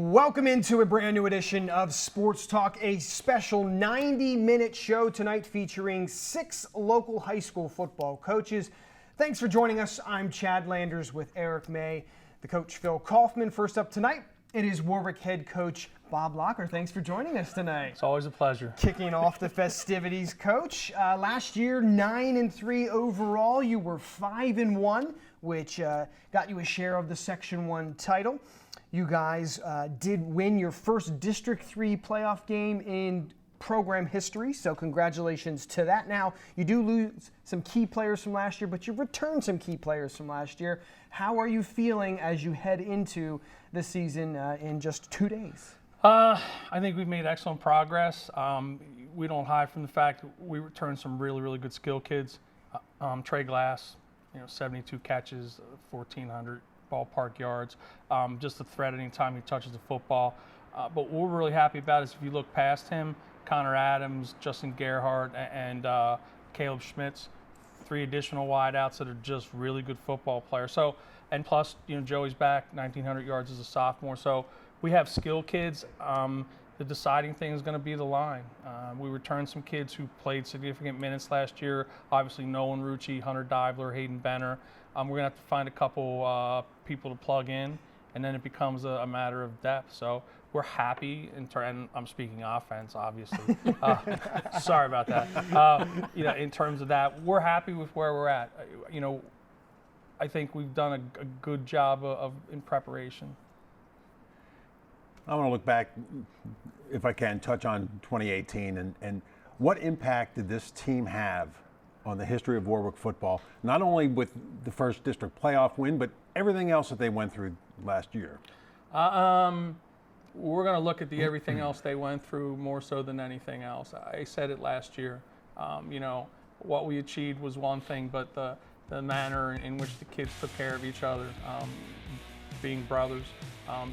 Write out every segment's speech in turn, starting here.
Welcome into a brand new edition of Sports Talk, a special 90-minute show tonight featuring 6 local high school football coaches. Thanks for joining us. I'm Chad Landers with Eric May, the coach Phil Kaufman. First up tonight, it is Warwick head coach Bob Locker. Thanks for joining us tonight. It's always a pleasure. Kicking off the festivities, Coach. Last year, 9-3 overall. You were 5-1, which got you a share of the Section 1 title. You guys did win your first District 3 playoff game in program history, so congratulations to that. Now, you do lose some key players from last year, but you returned some key players from last year. How are you feeling as you head into the season in just 2 days? I think we've made excellent progress. We don't hide from the fact that we returned some really, really good skill kids. Trey Glass, 72 catches, 1,400 ballpark yards, just a threat anytime he touches the football. But what we're really happy about is if you look past him, Connor Adams, Justin Gerhardt, and Caleb Schmitz, 3 additional wideouts that are just really good football players. So, and plus, Joey's back, 1,900 yards as a sophomore. So we have skill kids. The deciding thing is going to be the line. We returned some kids who played significant minutes last year. Obviously, Nolan Rucci, Hunter Divler, Hayden Benner. We're going to have to find a couple people to plug in, and then it becomes a matter of depth. So we're happy, and I'm speaking offense, obviously. Sorry about that. In terms of that, we're happy with where we're at. I think we've done a good job in preparation. I want to look back, if I can, touch on 2018 and what impact did this team have on the history of Warwick football, not only with the first district playoff win, but everything else that they went through last year? We're going to look at the everything else they went through more so than anything else. I said it last year. What we achieved was one thing, but the manner in which the kids took care of each other, being brothers,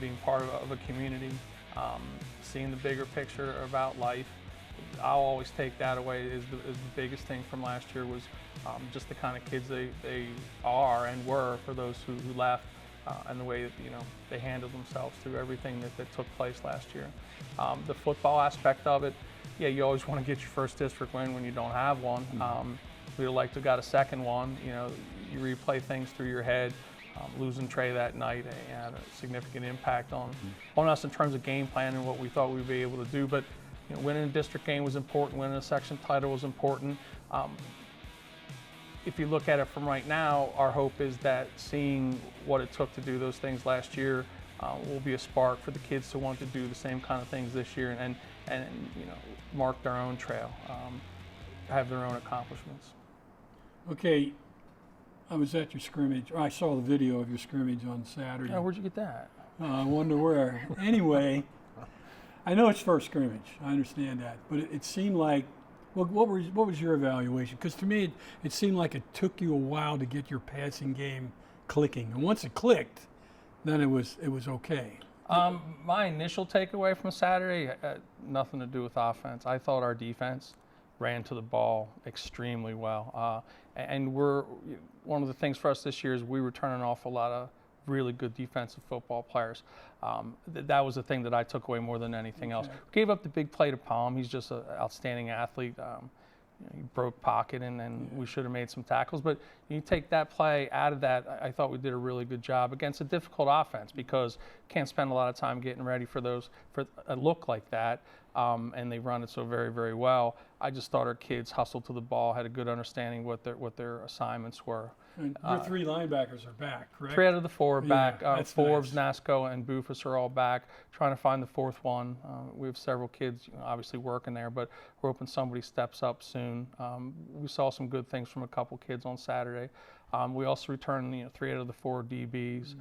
being part of a community, seeing the bigger picture about life. I'll always take that away is the biggest thing from last year was just the kind of kids they are and were for those who left, and the way that they handled themselves through everything that took place last year. The football aspect of it, yeah, you always want to get your first district win when you don't have one. We'd like to have got a second one. You replay things through your head. Losing Trey that night had a significant impact on us in terms of game plan and what we thought we'd be able to do. But winning a district game was important. Winning a section title was important. If you look at it from right now, our hope is that seeing what it took to do those things last year will be a spark for the kids to want to do the same kind of things this year and mark their own trail, have their own accomplishments. Okay. I was at your scrimmage. I saw the video of your scrimmage on Saturday. Oh, where'd you get that? I wonder where. Anyway, I know it's first scrimmage. I understand that. But it seemed like, well, what was your evaluation? Because to me, it seemed like it took you a while to get your passing game clicking. And once it clicked, then it was okay. My initial takeaway from Saturday had nothing to do with offense. I thought our defense ran to the ball extremely well. And one of the things for us this year is we return an awful lot of really good defensive football players. That was the thing that I took away more than anything else. Gave up the big play to Palm. He's just an outstanding athlete. He broke pocket, and we should have made some tackles. But you take that play out of that, I thought we did a really good job against a difficult offense because you can't spend a lot of time getting ready for a look like that. And they run it so very, very well. I just thought our kids hustled to the ball, had a good understanding what their assignments were. And your 3 linebackers are back, correct? 3 out of the 4 are back. Forbes, nice. Nasco, and Bufus are all back. Trying to find the 4th one. We have several kids, obviously working there, but we're hoping somebody steps up soon. We saw some good things from a couple kids on Saturday. We also returned 3 out of the 4 DBs.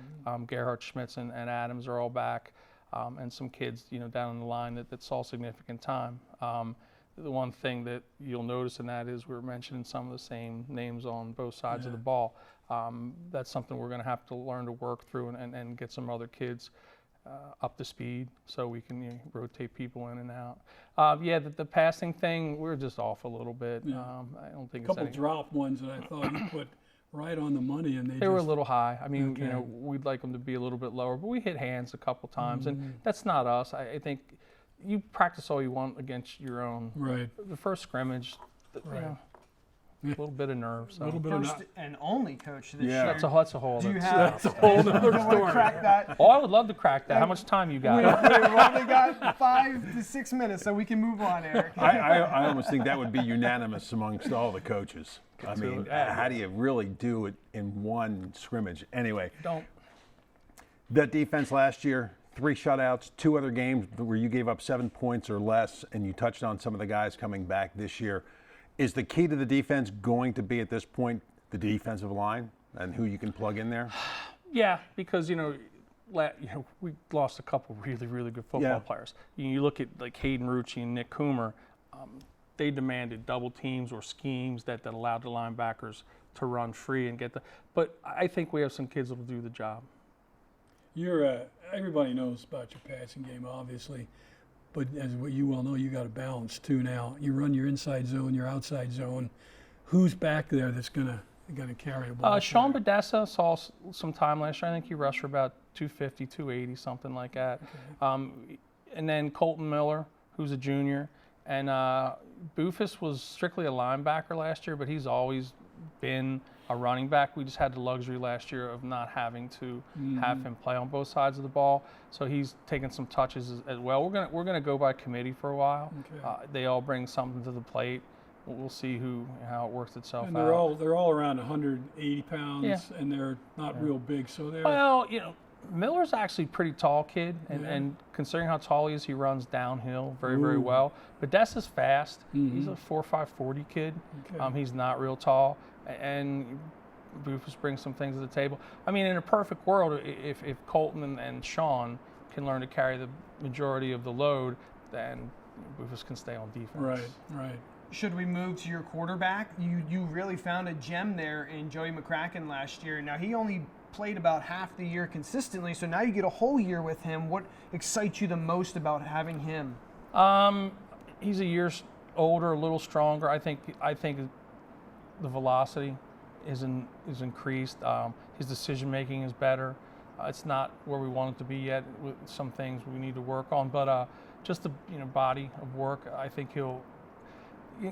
Gerhard, Schmitz, and Adams are all back. And some kids, down the line that saw significant time. The one thing that you'll notice in that is we're mentioning some of the same names on both sides of the ball. That's something we're going to have to learn to work through and get some other kids up to speed so we can rotate people in and out. The passing thing, we're just off a little bit. I don't think a couple drop ones that I thought you put right on the money, and They were a little high. I mean, Okay. we'd like them to be a little bit lower, but we hit hands a couple times, and that's not us. I think you practice all you want against your own. right. The first scrimmage, Right. a little bit of nerves. So. A little bit First of and only coach this Yeah. year. That's a whole. Do you that's- have? a whole nother you want to story. crack that? Oh, I would love to crack that. How much time you got? We've only got 5 to 6 minutes, so we can move on, Eric. I almost think that would be unanimous amongst all the coaches. I mean, Yeah. how do you really do it in one scrimmage? Anyway, Don't. that defense last year, 3 shutouts, 2 other games where you gave up 7 points or less, and you touched on some of the guys coming back this year. Is the key to the defense going to be at this point the defensive line and who you can plug in there? Yeah, because we lost a couple really, really good football Yeah. players. You look at like Hayden Rucci and Nick Coomer. They demanded double teams or schemes that allowed the linebackers to run free and get the. But I think we have some kids that will do the job. Everybody knows about your passing game, obviously, but as what you well know, you got a balance too now. You run your inside zone, your outside zone. Who's back there that's gonna carry the ball? Sean Badessa saw some time last year. I think he rushed for about 250, 280, something like that. Okay. And then Colton Miller, who's a junior. And Bufus was strictly a linebacker last year, but he's always been a running back. We just had the luxury last year of not having to have him play on both sides of the ball. So he's taken some touches as well. We're gonna go by committee for a while. Okay. They all bring something to the plate. We'll see how it works itself And out. they're all around 180 pounds, Yeah. and they're not real big, so they're Well, Miller's actually a pretty tall kid, and considering how tall he is, he runs downhill very, very well. But Dessa's fast. He's a 4.5 40 kid. Okay. He's not real tall, and Bufus brings some things to the table. I mean, in a perfect world, if Colton and Sean can learn to carry the majority of the load, then Bufus can stay on defense. right. Should we move to your quarterback? You really found a gem there in Joey McCracken last year. Now, he only played about half the year consistently, so now you get a whole year with him. What excites you the most about having him? He's a year older, a little stronger. I think the velocity is increased. His decision making is better. It's not where we want it to be yet. With some things we need to work on, but just the body of work. I think he'll.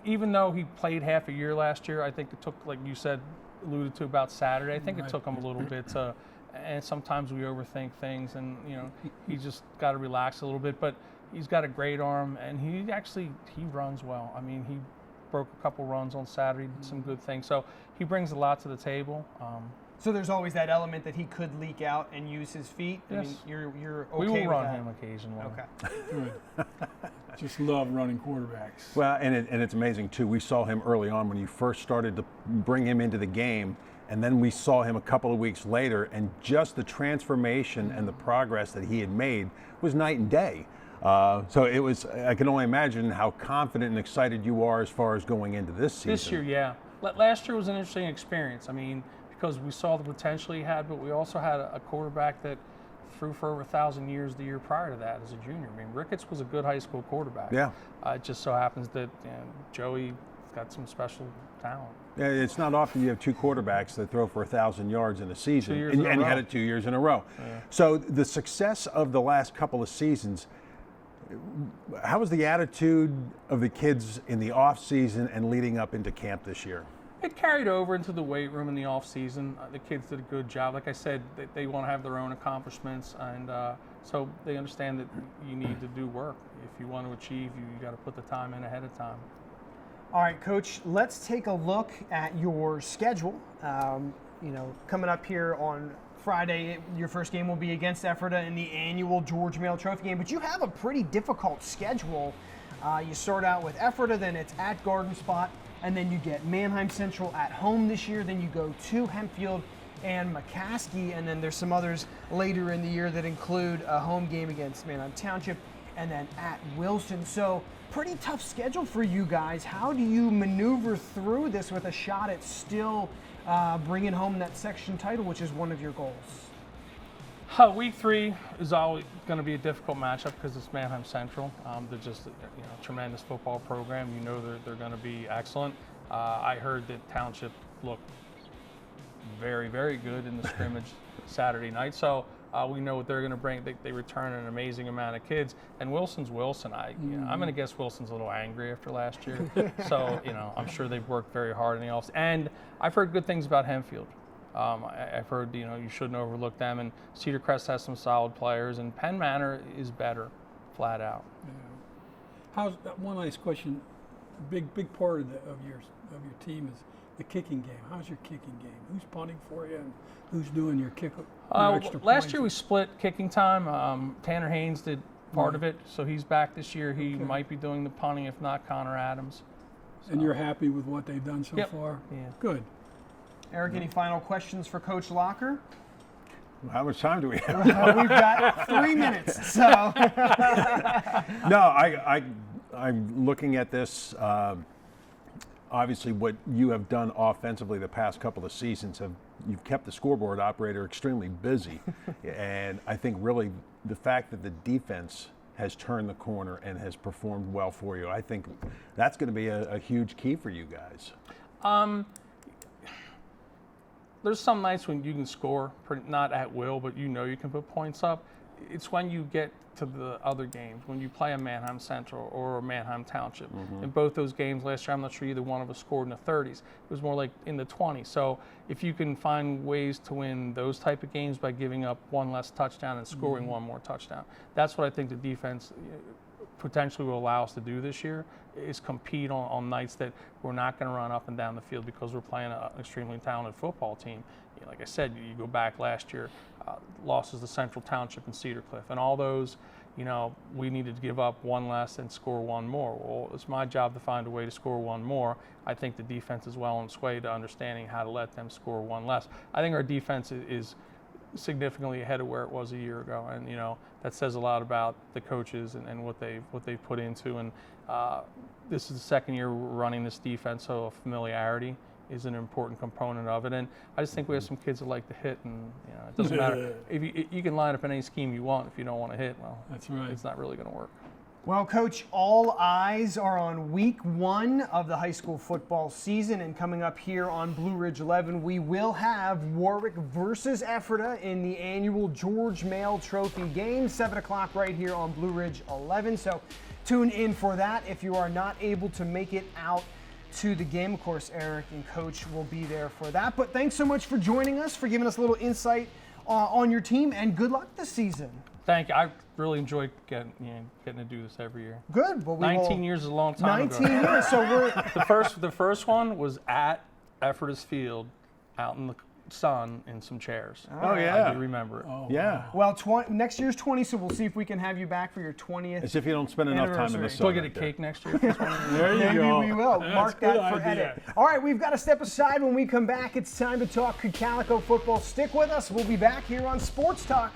Even though he played half a year last year, I think it took, like you said, alluded to about Saturday. I think it took him a little bit to. And sometimes we overthink things, and he just got to relax a little bit. But he's got a great arm, and he runs well. I mean, he broke a couple runs on Saturday, did some good things. So he brings a lot to the table. So there's always that element that he could leak out and use his feet. Yes. I mean, you're okay We will with run that. him occasionally. Okay. Good. Just love running quarterbacks. Well, and it's amazing too. We saw him early on when you first started to bring him into the game, and then we saw him a couple of weeks later, and just the transformation and the progress that he had made was night and day. So it was. I can only imagine how confident and excited you are as far as going into this season. This year, yeah. Last year was an interesting experience. I mean, because we saw the potential he had, but we also had a quarterback that threw for over 1,000 years the year prior to that as a junior. I mean, Ricketts was a good high school quarterback. Yeah. It just so happens that Joey's got some special talent. Yeah, it's not often you have 2 quarterbacks that throw for 1,000 yards in a season, 2 years and in a you row. had it 2 years in a row. Yeah. So the success of the last couple of seasons, how was the attitude of the kids in the off season and leading up into camp this year? It carried over into the weight room in the off season. The kids did a good job. Like I said, they want to have their own accomplishments, and so they understand that you need to do work. If you want to achieve, you got to put the time in ahead of time. All right, Coach, let's take a look at your schedule. Coming up here on Friday, your first game will be against Ephrata in the annual George Mail Trophy game, but you have a pretty difficult schedule. You start out with Ephrata, then it's at Garden Spot, and then you get Manheim Central at home this year, then you go to Hempfield and McCaskey, and then there's some others later in the year that include a home game against Manheim Township, and then at Wilson. So pretty tough schedule for you guys. How do you maneuver through this with a shot at still bringing home that section title, which is one of your goals? Week 3 is always going to be a difficult matchup because it's Manheim Central. They're just a tremendous football program. They're going to be excellent. I heard that Township looked very, very good in the scrimmage Saturday night. So we know what they're going to bring. They return an amazing amount of kids. And Wilson's Wilson. I'm going to guess Wilson's a little angry after last year. So, I'm sure they've worked very hard in the offseason. And I've heard good things about Hempfield. I've heard, you shouldn't overlook them. And Cedar Crest has some solid players. And Penn Manor is better, flat out. Yeah. How's one last question? Big part of your team is the kicking game. How's your kicking game? Who's punting for you, and who's doing your kick? Last year we split kicking time. Tanner Haynes did part of it, so he's back this year. He might be doing the punting, if not Connor Adams. So. And you're happy with what they've done so far? Yeah. Good. Eric, any final questions for Coach Locker? How much time do we have? We've got 3 minutes. So. No, I'm looking at this. Obviously, what you have done offensively the past couple of seasons, you've kept the scoreboard operator extremely busy. And I think really the fact that the defense has turned the corner and has performed well for you, I think that's going to be a huge key for you guys. There's some nights when you can score, not at will, but you can put points up. It's when you get to the other games, when you play a Manheim Central or a Manheim Township. In both those games last year, I'm not sure either one of us scored in the 30s. It was more like in the 20s. So if you can find ways to win those type of games by giving up one less touchdown and scoring one more touchdown, that's what I think the defense potentially will allow us to do this year, is compete on nights that we're not going to run up and down the field because we're playing an extremely talented football team. Like I said, you go back last year, losses to Central Township and Cedar Cliff, and all those, we needed to give up one less and score one more. Well, it's my job to find a way to score one more. I think the defense is well on its way to understanding how to let them score one less. I think our defense is significantly ahead of where it was a year ago, and that says a lot about the coaches and what they've put into. And this is the second year we're running this defense, so familiarity is an important component of it. And I just think we have some kids that like to hit, and it doesn't matter if you can line up in any scheme you want. If you don't want to hit, well, that's right. It's not really going to work. Well, Coach, all eyes are on week 1 of the high school football season, and coming up here on Blue Ridge 11, we will have Warwick versus Ephrata in the annual George Mail Trophy game, 7 o'clock right here on Blue Ridge 11. So tune in for that if you are not able to make it out to the game. Of course, Eric and Coach will be there for that. But thanks so much for joining us, for giving us a little insight on your team, and good luck this season. Thank you. I really enjoyed getting to do this every year. Good. Well, 19 years is a long time 19 ago. years. So we're the first one was at Ephrata's Field, out in the sun in some chairs. Oh, yeah. I do remember it. Oh, Yeah. well. Next year's 20, so we'll see if we can have you back for your 20th. As if you don't spend enough time in the Anniversary. sun. Do I get a cake next year? There you Maybe go. we will. Mark That's a that good for idea. edit. All right, we've got to step aside. When we come back, it's time to talk Cocalico football. Stick with us. We'll be back here on Sports Talk.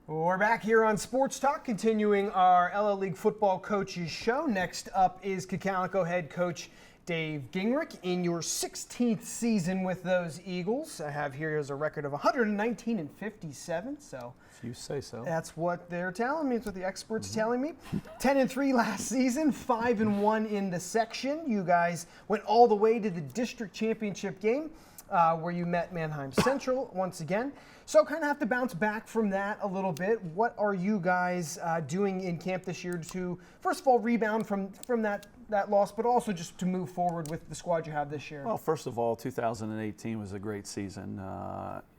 We're back here on Sports Talk, continuing our LL League football coaches show. Next up is Cocalico head coach Dave Gingrich in your 16th season with those Eagles. I have here as a record of 119-57. So if you say so. That's what they're telling me. It's what the experts telling me. 10-3 last season, 5-1 in the section. You guys went all the way to the district championship game, where you met Manheim Central once again. So kind of have to bounce back from that a little bit. What are you guys doing in camp this year to, first of all, rebound from that loss, but also just to move forward with the squad you have this year? Well, first of all, 2018 was a great season.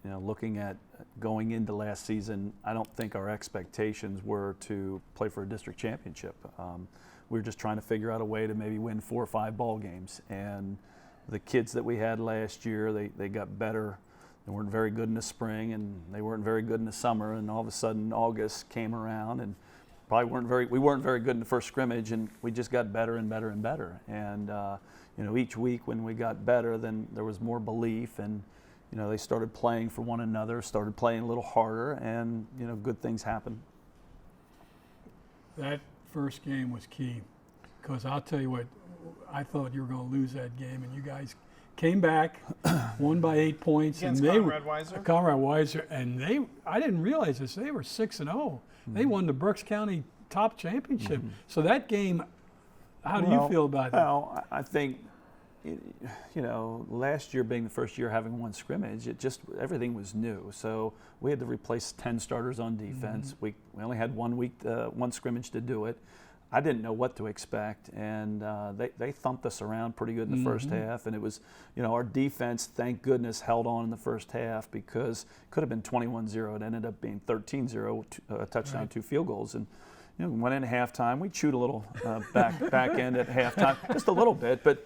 Looking at going into last season, I don't think our expectations were to play for a district championship. We were just trying to figure out a way to maybe win 4 or 5 ball games. And the kids that we had last year, they got better. They weren't very good in the spring, and they weren't very good in the summer. And all of a sudden, August came around, and we weren't very good in the first scrimmage, and we just got better and better and better. And each week when we got better, then there was more belief, and they started playing for one another, started playing a little harder, and good things happened. That first game was key, because I'll tell you what, I thought you were going to lose that game, and you guys came back, won by 8 points. Against and they Conrad Weiser? Conrad Weiser, and I didn't realize this, they were 6-0. They won the Berks County top championship. So that game, how do you feel about that? Well, I think, last year being the first year having one scrimmage, everything was new. So we had to replace 10 starters on defense. We only had 1 week, one scrimmage to do it. I didn't know what to expect, and they thumped us around pretty good in the first half. And it was, our defense, thank goodness, held on in the first half, because it could have been 21-0. It ended up being 13-0, a touchdown, 2 field goals. And went in at halftime. We chewed a little back end at halftime, just a little bit. But,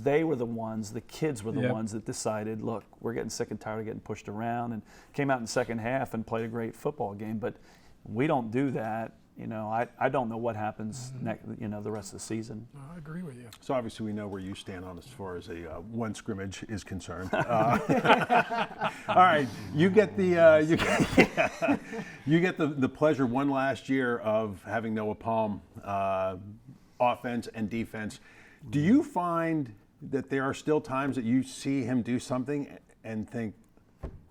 they were the ones, the kids were the ones that decided, look, we're getting sick and tired of getting pushed around, and came out in the second half and played a great football game. But we don't do that. I don't know what happens the rest of the season. I agree with you. So obviously we know where you stand on as far as a one scrimmage is concerned. All right, you get the you get the pleasure one last year of having Noah Palm, offense and defense. Do you find that there are still times that you see him do something and think,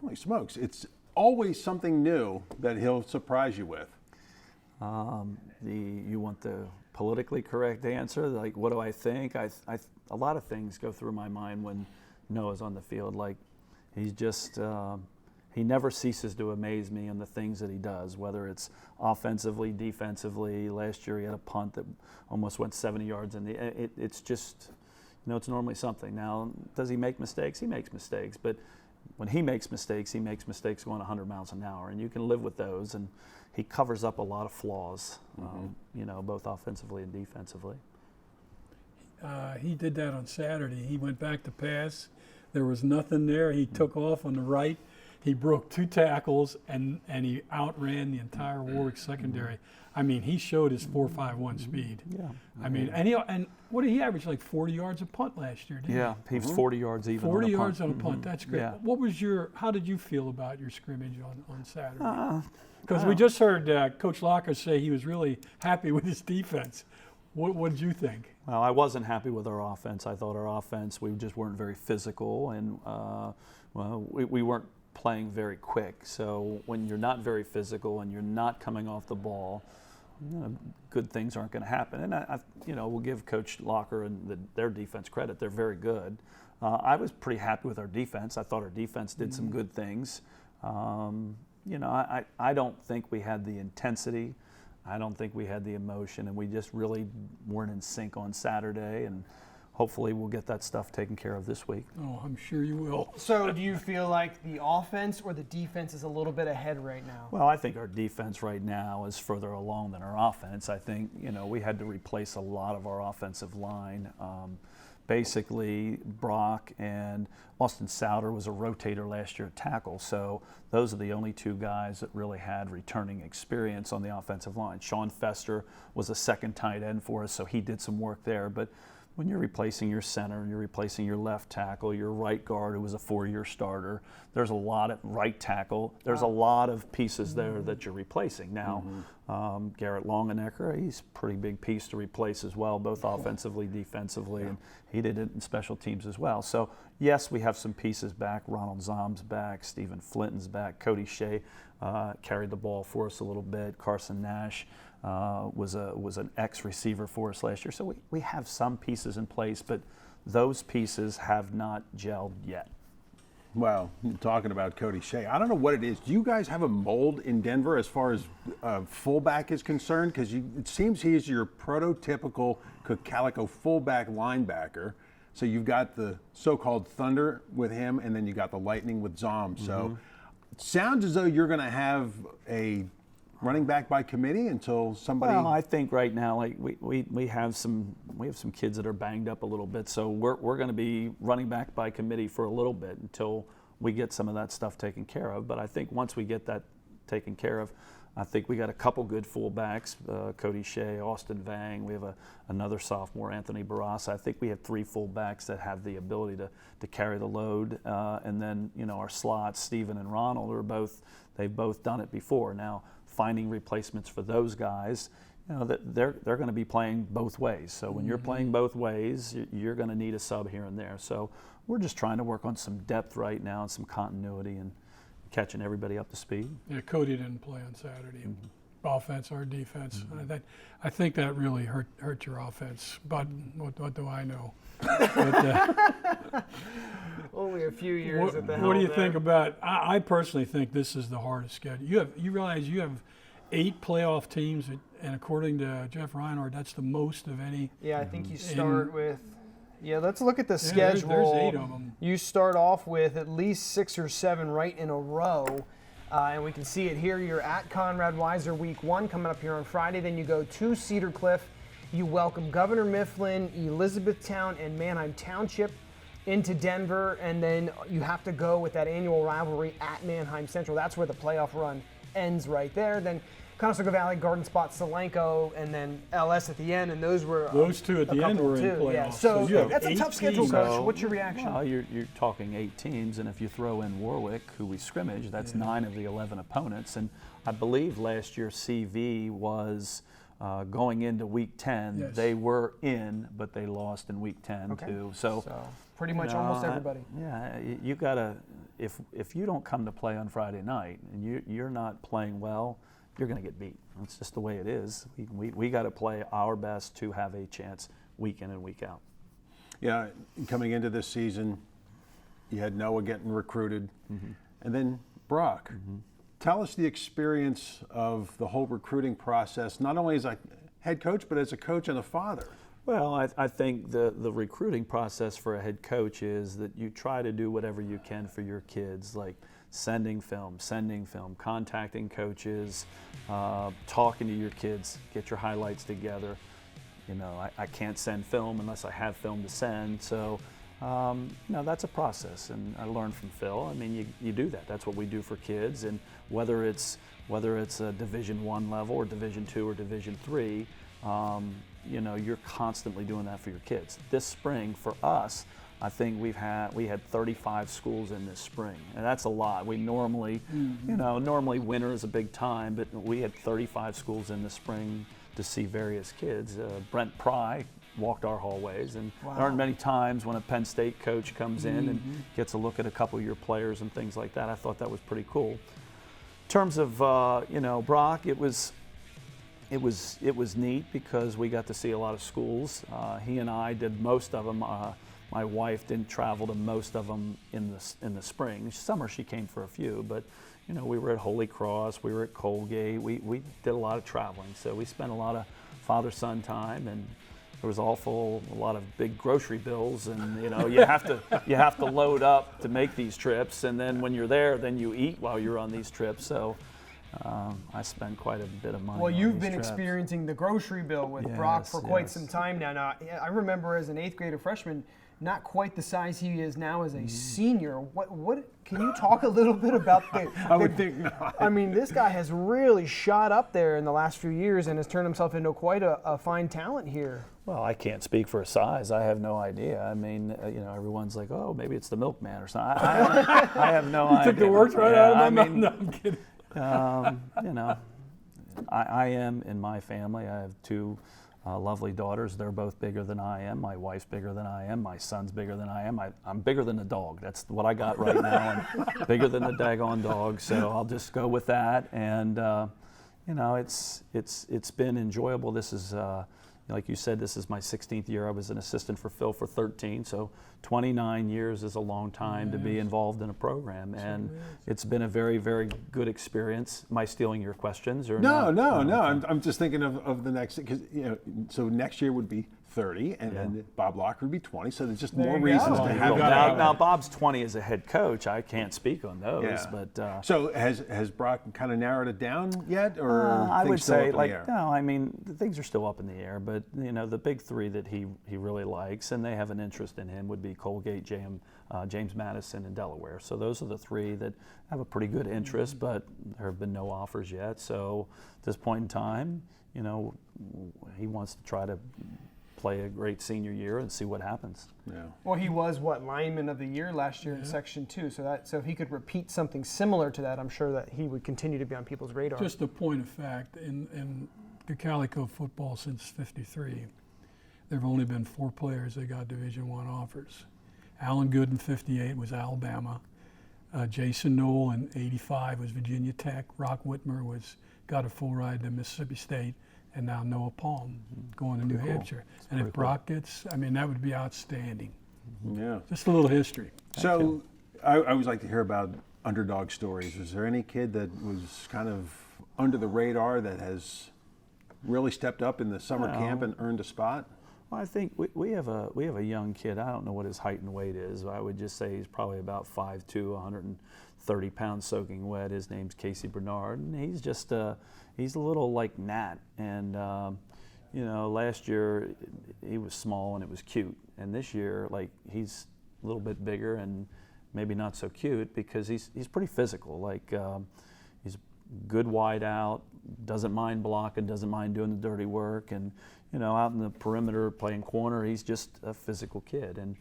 holy smokes, it's always something new that he'll surprise you with? You want the politically correct answer? Like, what do I think? A lot of things go through my mind when Noah's on the field. Like, he's just, he never ceases to amaze me in the things that he does, whether it's offensively, defensively. Last year he had a punt that almost went 70 yards, and it's just, it's normally something. Now, does he make mistakes? He makes mistakes, but when he makes mistakes going 100 miles an hour, and you can live with those. And he covers up a lot of flaws, both offensively and defensively. He did that on Saturday. He went back to pass. There was nothing there. He took off on the right. He broke 2 tackles, and he outran the entire Warwick secondary. I mean, he showed his 4.51 speed. Yeah. I mean, and what did he average? Like 40 yards a punt last year, didn't he? Yeah, he was 40 yards even 40 on a yards punt. on a punt. That's great. Yeah. How did you feel about your scrimmage on Saturday? Because we just heard Coach Locker say he was really happy with his defense. What did you think? Well, I wasn't happy with our offense. I thought our offense, we just weren't very physical, and we weren't playing very quick. So when you're not very physical and you're not coming off the ball, good things aren't going to happen. And we'll give Coach Locker and their defense credit. They're very good. I was pretty happy with our defense. I thought our defense did some good things. I don't think we had the intensity. I don't think we had the emotion, and we just really weren't in sync on Saturday. And hopefully we'll get that stuff taken care of this week. Oh, I'm sure you will. So do you feel like the offense or the defense is a little bit ahead right now? Well, I think our defense right now is further along than our offense. I think, we had to replace a lot of our offensive line. Basically, Brock and Austin Souter was a rotator last year at tackle, so those are the only 2 guys that really had returning experience on the offensive line. Sean Fester was a second tight end for us, so he did some work there. But when you're replacing your center and you're replacing your left tackle, your right guard who was a 4-year starter, there's a lot of right tackle. There's a lot of pieces there that you're replacing. Now, Garrett Longenecker, he's a pretty big piece to replace as well, both offensively, defensively, and he did it in special teams as well. So, yes, we have some pieces back. Ronald Zomb's back. Stephen Flinton's back. Cody Shea carried the ball for us a little bit. Carson Nash was an ex-receiver for us last year. So we have some pieces in place, but those pieces have not gelled yet. Well, talking about Cody Shea, I don't know what it is. Do you guys have a mold in Denver as far as fullback is concerned? Because it seems he is your prototypical Cocalico fullback linebacker. So you've got the so-called Thunder with him, and then you got the Lightning with Zom. So it sounds as though you're going to have a running back by committee until somebody. Well, I think right now, like we have some kids that are banged up a little bit, so we're going to be running back by committee for a little bit until we get some of that stuff taken care of. But I think once we get that taken care of, I think we got a couple good fullbacks, Cody Shea, Austin Vang. We have another sophomore, Anthony Barras. I think we have 3 fullbacks that have the ability to carry the load. And then, our slots, Steven and Ronald, they've both done it before. Now, finding replacements for those guys that they're going to be playing both ways. So when you're playing both ways, you're going to need a sub here and there. So we're just trying to work on some depth right now and some continuity and catching everybody up to speed. Yeah, Cody didn't play on Saturday, offense or defense. I think that really hurt your offense. But what do I know? But, Only a few years at the helm. what do you there. think about? I personally think this is the hardest schedule. You realize you have 8 playoff teams, and according to Jeff Reinhardt, that's the most of any. Yeah, I think you start with. Yeah, let's look at the there's schedule. 8 of them. You start off with at least 6 or 7 right in a row. And we can see it here. You're at Conrad Weiser week 1 coming up here on Friday. Then you go to Cedar Cliff. You welcome Governor Mifflin, Elizabethtown, and Manheim Township into Denver. And then you have to go with that annual rivalry at Manheim Central. That's where the playoff run ends right there. Then Conestoga Valley, Garden Spot, Solanco, and then LS at the end. And those were Those 2 at the end were in playoffs. Yeah, so you have that's a 8 tough schedule, teams. Coach. What's your reaction? Well, you're talking 8 teams, and if you throw in Warwick, who we scrimmage, that's 9 of the 11 opponents. And I believe last year CV was going into week 10. Yes. They were in, but they lost in week 10 Okay. too. So pretty much almost everybody. You gotta, if you don't come to play on Friday night and you're not playing well, you're going to get beat. That's just the way it is. We got to play our best to have a chance week in and week out. Yeah, coming into this season, you had Noah getting recruited, and then Brock. Tell us the experience of the whole recruiting process, not only as a head coach, but as a coach and a father. Well, I think the recruiting process for a head coach is that you try to do whatever you can for your kids, like sending film, contacting coaches, talking to your kids, get your highlights together. I can't send film unless I have film to send. So, that's a process, and I learned from Phil. I mean, you do that. That's what we do for kids, and whether it's a Division I level or Division II or Division III, you're constantly doing that for your kids. This spring, for us, I think we had 35 schools in this spring, and that's a lot. We normally, normally winter is a big time, but we had 35 schools in the spring to see various kids. Brent Pry walked our hallways, and there aren't many times when a Penn State coach comes in and gets a look at a couple of your players and things like that. I thought that was pretty cool. In terms of Brock, it was neat because we got to see a lot of schools. He and I did most of them. My wife didn't travel to most of them in the spring. Summer she came for a few, but we were at Holy Cross, we were at Colgate. We did a lot of traveling, so we spent a lot of father-son time, and there was a lot of big grocery bills, and you have to load up to make these trips, and then when you're there, then you eat while you're on these trips. So I spent quite a bit of money. Well, on you've these been trips. experiencing the grocery bill with Brock for quite some time now. Now, I remember as an 8th grader freshman, not quite the size he is now as a senior. What can you talk a little bit about the I would think not. I mean, this guy has really shot up there in the last few years and has turned himself into quite a fine talent here. Well, I can't speak for size. I have no idea. I mean, everyone's like, oh, maybe it's the milkman or something. I have no idea. Took the words right out of my mouth. No, I'm kidding. I am in my family. I have 2 lovely daughters. They're both bigger than I am. My wife's bigger than I am. My son's bigger than I am. I'm bigger than the dog. That's what I got right now. I'm bigger than the daggone dog. So I'll just go with that. And it's been enjoyable. This is like you said, this is my 16th year. I was an assistant for Phil for 13, so 29 years is a long time to be involved in a program, and it's been a very, very good experience. Am I stealing your questions? Or No. Okay. I'm just thinking of the next, because so next year would be 30, and then Bob Locker would be 20. So there's just more you reasons go. to have Now Bob's 20 as a head coach. I can't speak on those, Yeah. but So has Brock kind of narrowed it down yet, or I things would still say up in the air? no. I mean, things are still up in the air, but the big 3 that he really likes and they have an interest in him would be Colgate, James Madison, and Delaware. So those are the 3 that have a pretty good interest, but there have been no offers yet. So at this point in time, he wants to try to play a great senior year and see what happens. Yeah. Well, he was lineman of the year last year in Section 2. So if he could repeat something similar to that, I'm sure that he would continue to be on people's radar. Just a point of fact, in Cocalico football since '53. There have only been 4 players that got Division I offers. Alan Good in '58 was Alabama. Jason Knoll in '85 was Virginia Tech. Rock Whitmer got a full ride to Mississippi State, and now Noah Palm going to New Hampshire. And if Brock gets, I mean, that would be outstanding. Yeah. Just a little history. So I always like to hear about underdog stories. Is there any kid that was kind of under the radar that has really stepped up in the summer camp and earned a spot? Well, I think we have a young kid. I don't know what his height and weight is. But I would just say he's probably about 5'2", 130 pounds soaking wet. His name's Casey Bernard, and he's just he's a little like Nat. And you know, last year he was small and it was cute, and this year like he's a little bit bigger and maybe not so cute because he's pretty physical. Like he's good wide out, doesn't mind blocking, doesn't mind doing the dirty work, and you know, out in the perimeter playing corner, he's just a physical kid. And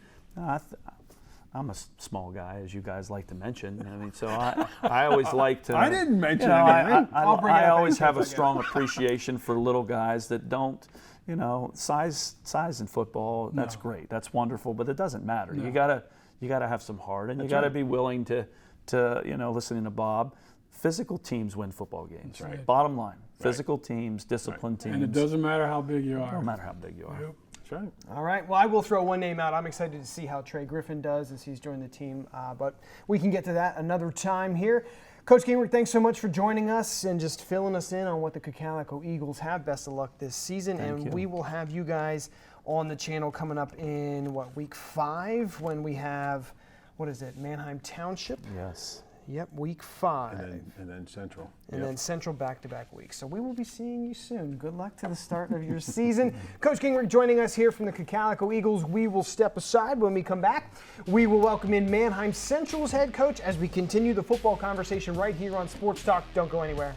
I'm a small guy, as you guys like to mention. I mean, so I always like to. I didn't mention you know, anything. I always have a strong appreciation for little guys that don't. You know, size in football, that's great, that's wonderful, but it doesn't matter. No. You gotta have some heart, and you gotta be willing to you know, listening to Bob. Physical teams win football games. Right. Bottom line, physical teams, disciplined teams. And it doesn't matter how big you are. No matter how big you are. Yep. That's right. All right. Well, I will throw one name out. I'm excited to see how Trey Griffin does as he's joined the team, but we can get to that another time here. Coach Gingrich, thanks so much for joining us and just filling us in on what the Cocalico Eagles have. Best of luck this season. Thank you. We will have you guys on the channel coming up in, week 5 when we have, Manheim Township? Yes. Yep, week 5. And then Central. And then Central back-to-back weeks. So we will be seeing you soon. Good luck to the start of your season. Coach Gingrich joining us here from the Cocalico Eagles. We will step aside. When we come back, we will welcome in Manheim Central's head coach as we continue the football conversation right here on Sports Talk. Don't go anywhere.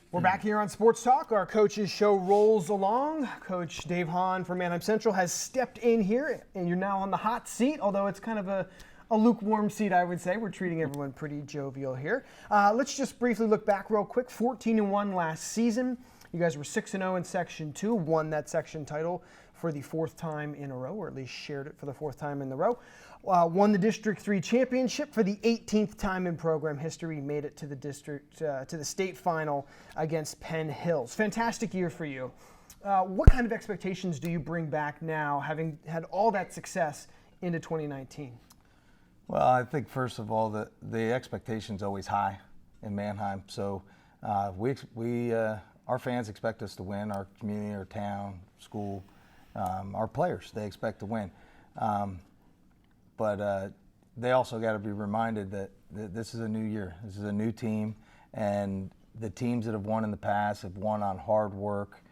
We're back here on Sports Talk. Our coaches show rolls along. Coach Dave Hahn from Manheim Central has stepped in here, and you're now on the hot seat, although it's kind of a lukewarm seat, I would say. We're treating everyone pretty jovial here. Let's just briefly look back real quick. 14-1 last season. You guys were 6-0 in Section 2, won that section title for the 4th time in a row, or at least shared it for the 4th time in the row. Won the District 3 championship for the 18th time in program history, made it to the state final against Penn Hills. Fantastic year for you. What kind of expectations do you bring back now, having had all that success into 2019? Well, I think first of all, the expectation's always high in Manheim. So our fans expect us to win. Our community, our town, school, our players, they expect to win. But they also got to be reminded that this is a new year. This is a new team, and the teams that have won in the past have won on hard work,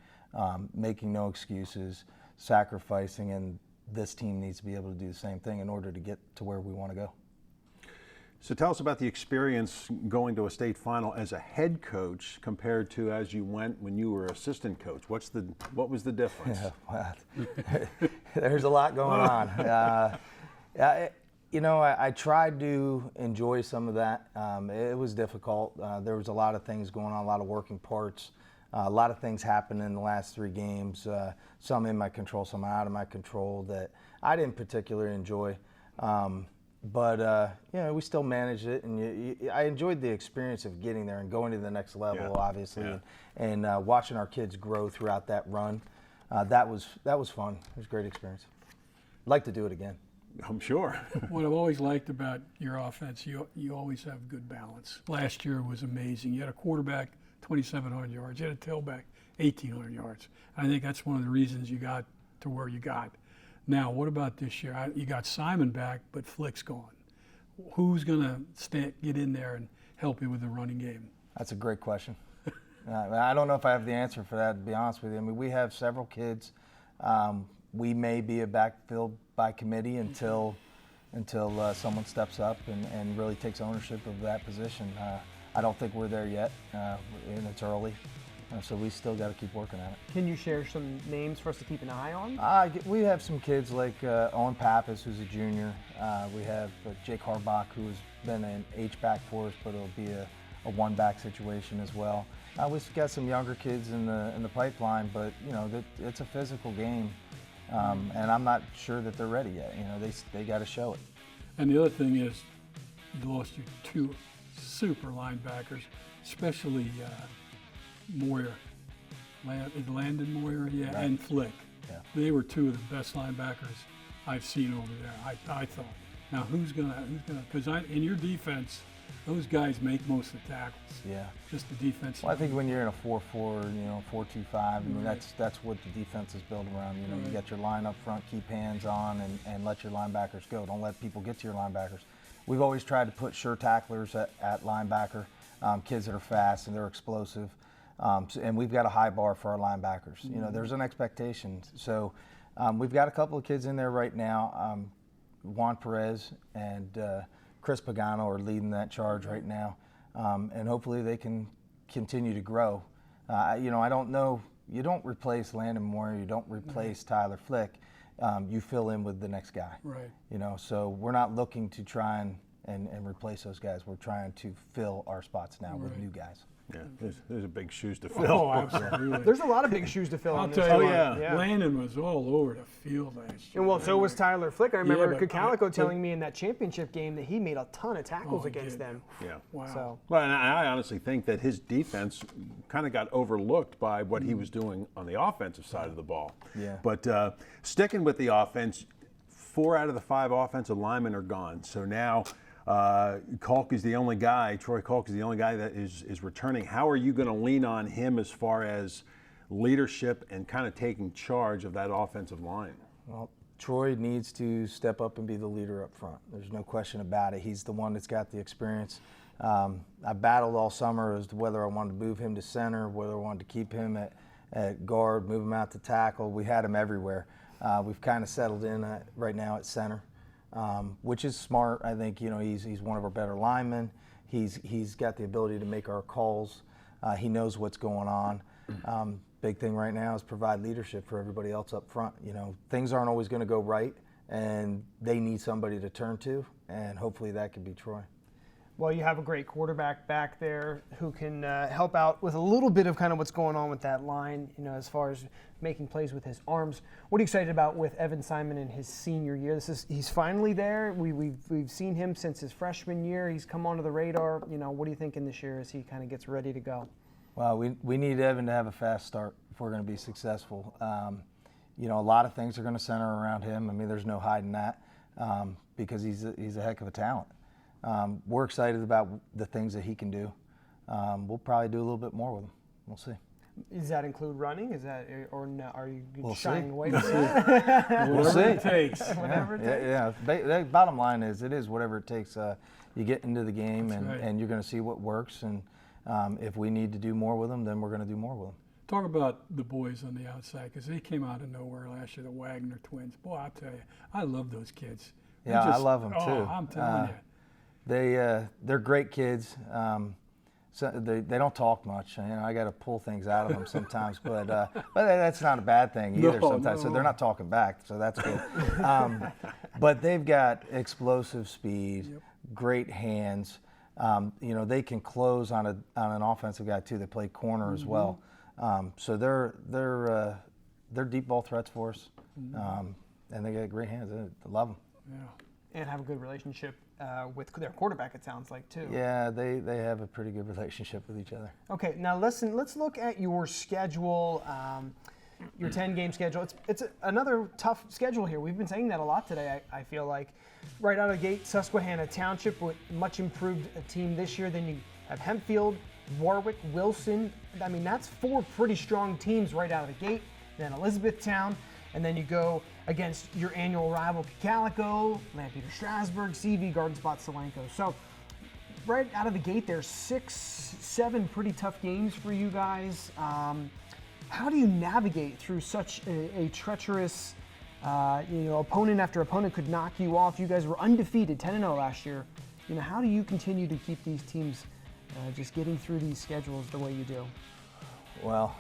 making no excuses, sacrificing, and this team needs to be able to do the same thing in order to get to where we want to go. So tell us about the experience going to a state final as a head coach compared to as you went when you were assistant coach. What was the difference? Yeah, well, there's a lot going on. I tried to enjoy some of that. It was difficult. There was a lot of things going on, a lot of working parts. A lot of things happened in the last 3 games, some in my control, some out of my control that I didn't particularly enjoy. But we still managed it, and I enjoyed the experience of getting there and going to the next level, obviously, and watching our kids grow throughout that run. That was fun. It was a great experience. I'd like to do it again. I'm sure. What I've always liked about your offense, you always have good balance. Last year was amazing. You had a quarterback, 2,700 yards. You had a tailback, 1,800 yards. I think that's one of the reasons you got to where you got. Now, what about this year? You got Simon back, but Flick's gone. Who's going to get in there and help you with the running game? That's a great question. I don't know if I have the answer for that, to be honest with you. I mean, we have several kids. We may be a backfield by committee until someone steps up and really takes ownership of that position. I don't think we're there yet, and it's early. So we still got to keep working at it. Can you share some names for us to keep an eye on? We have some kids like Owen Pappas, who's a junior. We have Jake Harbach, who's been an H-back for us, but it'll be a one-back situation as well. We've got some younger kids in the pipeline, but it's a physical game, and I'm not sure that they're ready yet. They got to show it. And the other thing is, you lost your 2 super linebackers, especially Moyer, Landon Moyer, Right. and Flick. Yeah. They were 2 of the best linebackers I've seen over there. I thought. Now who's gonna? Because in your defense, those guys make most of the tackles. Yeah. Just the defense. Well, I think when you're in a 4-4, 4-2-5, I mean, Right. that's what the defense is built around. You Right. got your line up front, keep hands on, and let your linebackers go. Don't let people get to your linebackers. We've always tried to put sure tacklers at linebacker, kids that are fast and they're explosive. And we've got a high bar for our linebackers. There's an expectation. So we've got a couple of kids in there right now. Juan Perez and Chris Pagano are leading that charge right now. And hopefully they can continue to grow. I don't know. You don't replace Landon Moore. You don't replace Tyler Flick. You fill in with the next guy. Right. So we're not looking to try and replace those guys. We're trying to fill our spots now with new guys. Yeah, there's a big shoes to fill. Oh, absolutely. There's a lot of big shoes to fill. I'll in tell this you one. what, yeah. Landon was all over the field last year. And well, so was Tyler Flick. I remember but Cocalico telling me in that championship game that he made a ton of tackles he against did. them. Yeah. Wow. So Well, and I honestly think that his defense kind of got overlooked by what he was doing on the offensive side of the ball. Yeah. But sticking with the offense, 4 out of the 5 offensive linemen are gone. So now Culk is the only guy, Troy Culk is the only guy that is returning. How are you going to lean on him as far as leadership and kind of taking charge of that offensive line? Well, Troy needs to step up and be the leader up front. There's no question about it. He's the one that's got the experience. I battled all summer as to whether I wanted to move him to center, whether I wanted to keep him at guard, move him out to tackle. We had him everywhere. We've kind of settled in right now at center, which is smart. I think he's one of our better linemen. He's got the ability to make our calls. He knows what's going on. Big thing right now is provide leadership for everybody else up front. Things aren't always going to go right, and they need somebody to turn to, and hopefully that could be Troy. well, you have a great quarterback back there who can help out with a little bit of kind of what's going on with that line, as far as making plays with his arms. What are you excited about with Evan Simon in his senior year? He's finally there. We've seen him since his freshman year. He's come onto the radar. What are you thinking this year as he kind of gets ready to go? Well, we need Evan to have a fast start if we're going to be successful. A lot of things are going to center around him. I mean, there's no hiding that because he's a heck of a talent. We're excited about the things that he can do. We'll probably do a little bit more with him. We'll see. Does that include running? Or no, are you We'll shying see. away from that? We'll see. It takes. Whatever it takes. Yeah. The bottom line is it is whatever it takes. You get into the game That's right. and you're going to see what works. And if we need to do more with them, then we're going to do more with them. Talk about the boys on the outside, because they came out of nowhere last year, the Wagner twins. Boy, I'll tell you, I love those kids. Yeah, I love them too. I'm telling you. They're great kids. So they don't talk much. I got to pull things out of them sometimes, but that's not a bad thing either. No, Sometimes, so no. they're not talking back, so that's good. But they've got explosive speed, great hands. They can close on an offensive guy too. They play corner as well. So they're deep ball threats for us, and they got great hands. I love them. Yeah. And have a good relationship with their quarterback, it sounds like, too. Yeah, they have a pretty good relationship with each other. Okay, now listen, let's look at your schedule, your 10-game schedule. It's another tough schedule here. We've been saying that a lot today, I feel like. Right out of the gate, Susquehanna Township with much improved team this year. Then you have Hempfield, Warwick, Wilson. I mean, that's 4 pretty strong teams right out of the gate. Then Elizabethtown, and then you go against your annual rival Cocalico, Lampeter Strasburg, CV, Garden Spot, Solanco. So right out of the gate, there's 6-7 pretty tough games for you guys. How do you navigate through such a treacherous, opponent after opponent could knock you off? You guys were undefeated, 10-0 last year. How do you continue to keep these teams just getting through these schedules the way you do? Well,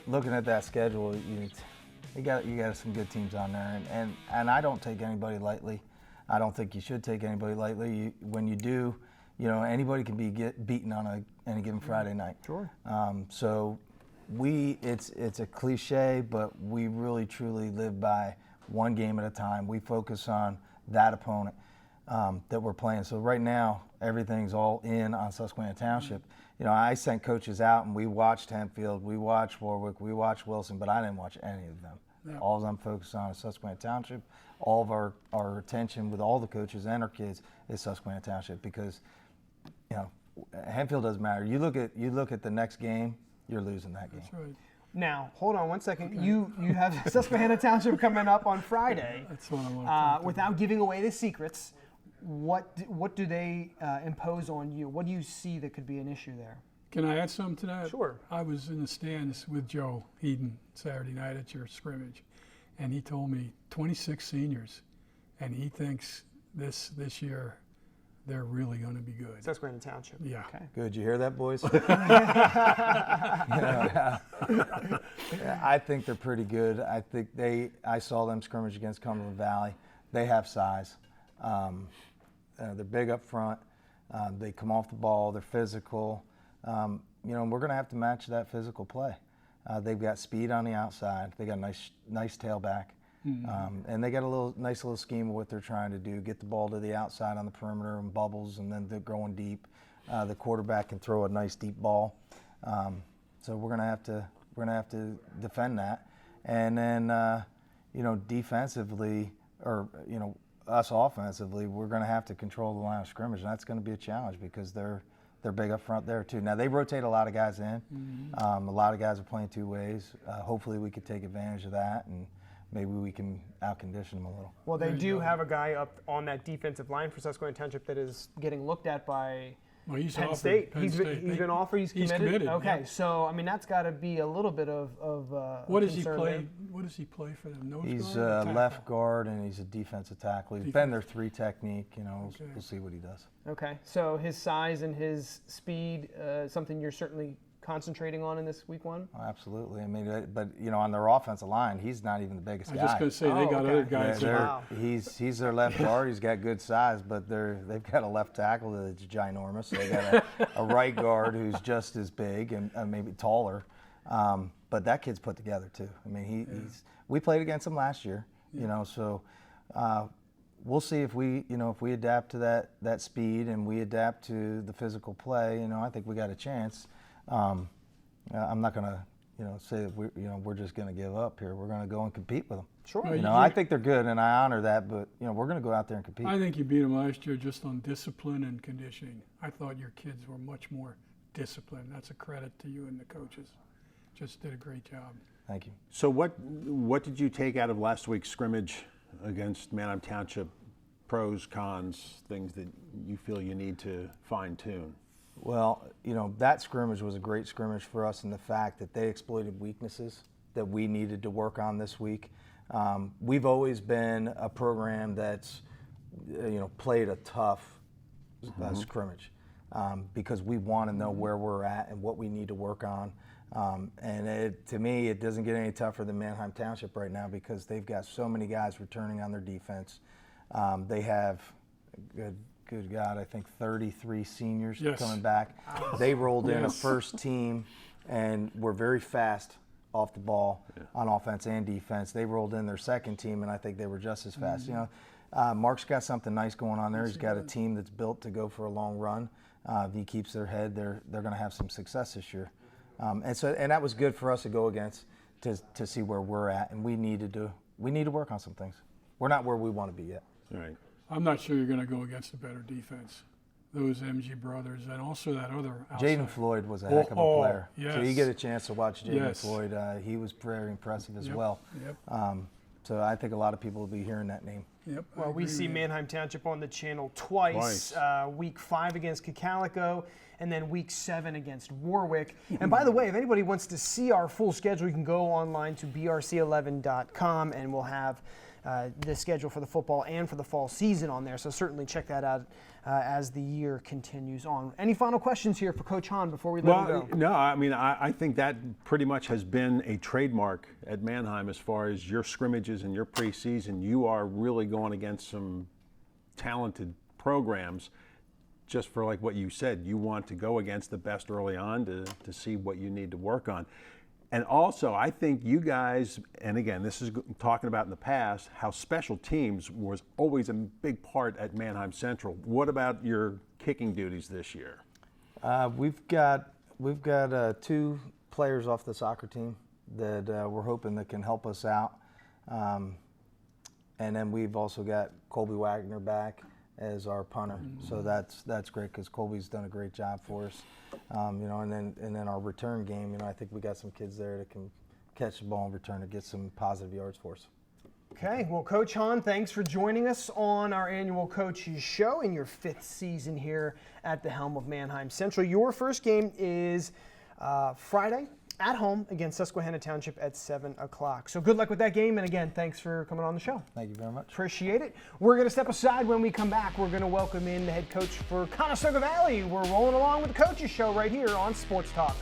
looking at that schedule, you got some good teams on there, and I don't take anybody lightly. I don't think you should take anybody lightly. When you do, anybody can be beaten on any given Friday night. Sure. So it's a cliche, but we really truly live by one game at a time. We focus on that opponent that we're playing. So right now, everything's all in on Susquehanna Township. I sent coaches out and we watched Hempfield, we watched Warwick, we watched Wilson, but I didn't watch any of them. Yeah. All I'm focused on is Susquehanna Township. All of our attention with all the coaches and our kids is Susquehanna Township, because Hempfield doesn't matter. You look at the next game, you're losing that game. That's right. Now, hold on one second. Okay. You have Susquehanna Township coming up on Friday. That's what I want to talk about. Without giving away the secrets, what do they impose on you? What do you see that could be an issue there? Can I add something to that? Sure. I was in the stands with Joe Eden Saturday night at your scrimmage, and he told me 26 seniors, and he thinks this year they're really going to be good. Susquehanna Township. Yeah. Okay. Good. You hear that, boys? I think they're pretty good. I saw them scrimmage against Cumberland Valley. They have size. They're big up front. They come off the ball. They're physical. And we're going to have to match that physical play. They've got speed on the outside. They got a nice tailback. Mm-hmm. And they got a nice little scheme of what they're trying to do: get the ball to the outside on the perimeter and bubbles, and then they're going deep. The quarterback can throw a nice deep ball. So we're gonna have to defend that. And then defensively, or us offensively, we're gonna have to control the line of scrimmage, and that's gonna be a challenge because they're big up front there too. Now they rotate a lot of guys in. Mm-hmm. A lot of guys are playing two ways. Hopefully we could take advantage of that, and maybe we can out-condition them a little. Well, they do have a guy up on that defensive line for Susquehanna Township that is getting looked at by Penn State. He's been offered. He's committed. Okay, yeah. So that's got to be a little bit of what does concern he play? there. What does he play for them? Nose he's guard? He's left guard, and he's a defensive tackle. He's been their 3 technique. Okay. We'll see what he does. Okay, so his size and his speed, something you're certainly concentrating on in this week one? Oh, absolutely. But on their offensive line, he's not even the biggest guy. I was just going to say they got other guys. Yeah, he's their left guard. He's got good size, but they've got a left tackle that's ginormous. They got a right guard who's just as big and maybe taller. But that kid's put together too. We played against him last year. So we'll see if we adapt to that speed and we adapt to the physical play. I think we got a chance. I'm not going to, say that we're just going to give up here. We're going to go and compete with them. Sure. I think they're good, and I honor that. But we're going to go out there and compete. I think you beat them last year just on discipline and conditioning. I thought your kids were much more disciplined. That's a credit to you and the coaches. Just did a great job. Thank you. So what did you take out of last week's scrimmage against Manheim Township? Pros, cons, things that you feel you need to fine tune? Well, that scrimmage was a great scrimmage for us in the fact that they exploited weaknesses that we needed to work on this week. We've always been a program that's, played a tough scrimmage because we want to know where we're at and what we need to work on. To me, it doesn't get any tougher than Manheim Township right now because they've got so many guys returning on their defense. They have good God, I think 33 seniors coming back. They rolled in a first team and were very fast off the ball on offense and defense. They rolled in their second team, and I think they were just as fast. Mark's got something nice going on there. He's got a team that's built to go for a long run. If he keeps their head, they're going to have some success this year. And that was good for us to go against to see where we're at, and we need to work on some things. We're not where we want to be yet. All right. I'm not sure you're going to go against a better defense. Those MG brothers and also that other outside. Jaden Floyd was a heck of a player. Yes. So you get a chance to watch Jaden Floyd. He was very impressive as well. Yep. So I think a lot of people will be hearing that name. Yep. Well, we see Manheim Township on the channel twice. Week 5 against Cocalico, and then week 7 against Warwick. And by the way, if anybody wants to see our full schedule, you can go online to brc11.com, and we'll have the schedule for the football and for the fall season on there. So certainly check that out as the year continues on. Any final questions here for Coach Hahn before we let him go? No, I mean, I think that pretty much has been a trademark at Manheim as far as your scrimmages and your preseason. You are really going against some talented programs just for like what you said. You want to go against the best early on to see what you need to work on. And also, I think you guys, and again, this is talking about in the past, how special teams was always a big part at Manheim Central. What about your kicking duties this year? We've got 2 players off the soccer team that we're hoping that can help us out. And then we've also got Colby Wagner back as our punter. So that's great because Colby's done a great job for us. And then our return game, I think we got some kids there that can catch the ball and return to get some positive yards for us. Okay, well, Coach Hahn, thanks for joining us on our annual Coaches Show in your 5th season here at the helm of Manheim Central. Your first game is Friday at home against Susquehanna Township at 7 o'clock. So good luck with that game, and again, thanks for coming on the show. Thank you very much. Appreciate it. We're going to step aside. When we come back, we're going to welcome in the head coach for Conestoga Valley. We're rolling along with the Coaches Show right here on Sports Talk.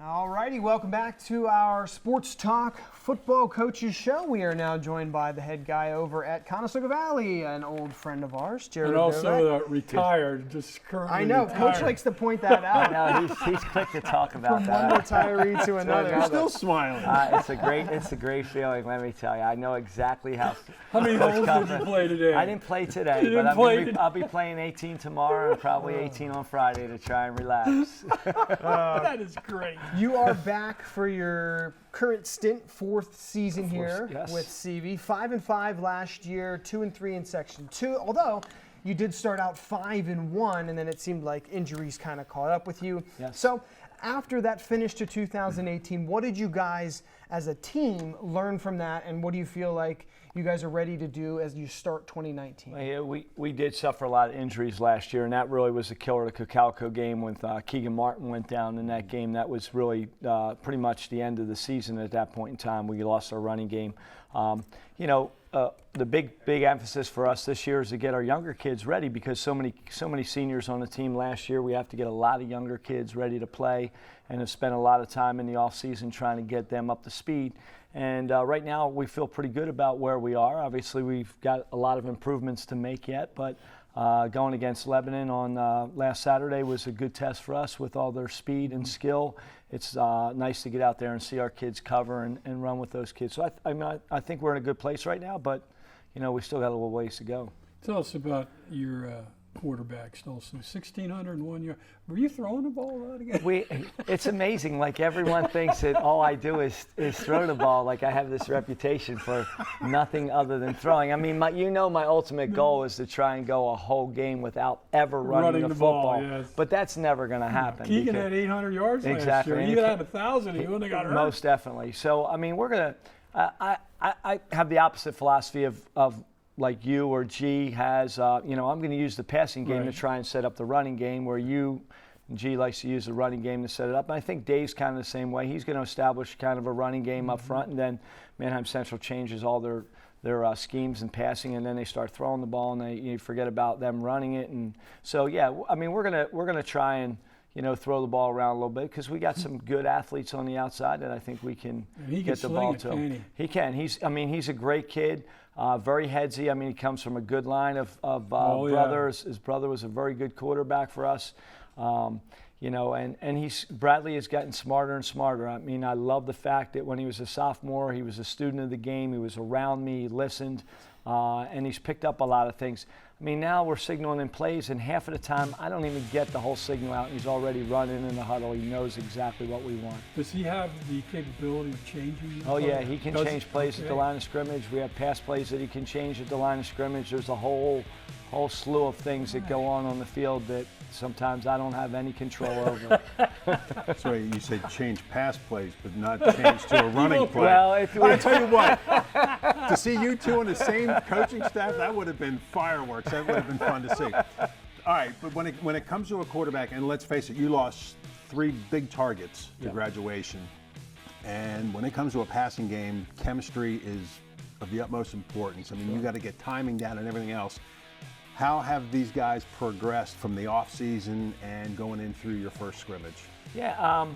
Alrighty, welcome back to our Sports Talk Football Coaches Show. We are now joined by the head guy over at Conestoga Valley, an old friend of ours, Gerad Novak. And also retired, just currently I know, retired. Coach likes to point that out. I know, he's quick to talk about From that. one retiree to another. You're still smiling. It's a great feeling, let me tell you. I know exactly how How many holes did you play today? I didn't play today, You didn't but play today? I'll be playing 18 tomorrow and probably 18 on Friday to try and relax. That is great. You are back for your current stint, 4th season here yes. with CV. 5-5 last year, 2-3 in Section 2. Although you did start out 5-1, and then it seemed like injuries kind of caught up with you. Yes. So after that finish to 2018, what did you guys as a team learn from that, and what do you feel like you guys are ready to do as you start 2019? Well, yeah, we did suffer a lot of injuries last year, and that really was the killer of the Cocalico game when Keegan Martin went down in that game. That was really pretty much the end of the season at that point in time. We lost our running game. The big emphasis for us this year is to get our younger kids ready because so many seniors on the team last year. We have to get a lot of younger kids ready to play and have spent a lot of time in the off season trying to get them up to speed. And right now we feel pretty good about where we are. Obviously we've got a lot of improvements to make yet, but going against Lebanon on last Saturday was a good test for us with all their speed and skill. It's nice to get out there and see our kids cover and run with those kids. So I think we're in a good place right now, but we still got a little ways to go. Tell us about your quarterback, Stolson. 1,601 yards. Were you throwing the ball a lot again? It's amazing. Like everyone thinks that all I do is throw the ball. Like I have this reputation for nothing other than throwing. I mean, my ultimate goal is to try and go a whole game without ever running the football. Ball, yes. But that's never going to happen. Keegan had 800 yards exactly. last year. You had 1,000, he wouldn't have got hurt. Most definitely. So I mean, we're gonna. I have the opposite philosophy of like you or G has. I'm going to use the passing game to try and set up the running game, where G likes to use the running game to set it up. And I think Dave's kind of the same way. He's going to establish kind of a running game up front, and then Manheim Central changes all their schemes and passing, and then they start throwing the ball, and you forget about them running it. And so I mean, we're gonna try and throw the ball around a little bit because we got some good athletes on the outside that I think we can get the ball to. He can. He's a great kid. Very headsy. I mean, he comes from a good line of brothers. Yeah. His brother was a very good quarterback for us. And Bradley has gotten smarter and smarter. I mean, I love the fact that when he was a sophomore, he was a student of the game. He was around me, he listened, and he's picked up a lot of things. I mean, now we're signaling in plays, and half of the time, I don't even get the whole signal out, and he's already running in the huddle. He knows exactly what we want. Does he have the capability of changing? Oh, yeah, he can change plays at the line of scrimmage. We have pass plays that he can change at the line of scrimmage. There's a whole whole slew of things that go on the field that sometimes I don't have any control over. So you said change pass plays, but not change to a running play. Well, if we I tell you what, to see you two on the same coaching staff, that would have been fireworks. That would have been fun to see. All right, but when it comes to a quarterback, and let's face it, you lost 3 big targets to graduation. And when it comes to a passing game, chemistry is of the utmost importance. I mean, you got to get timing down and everything else. How have these guys progressed from the off season and going in through your first scrimmage? Yeah,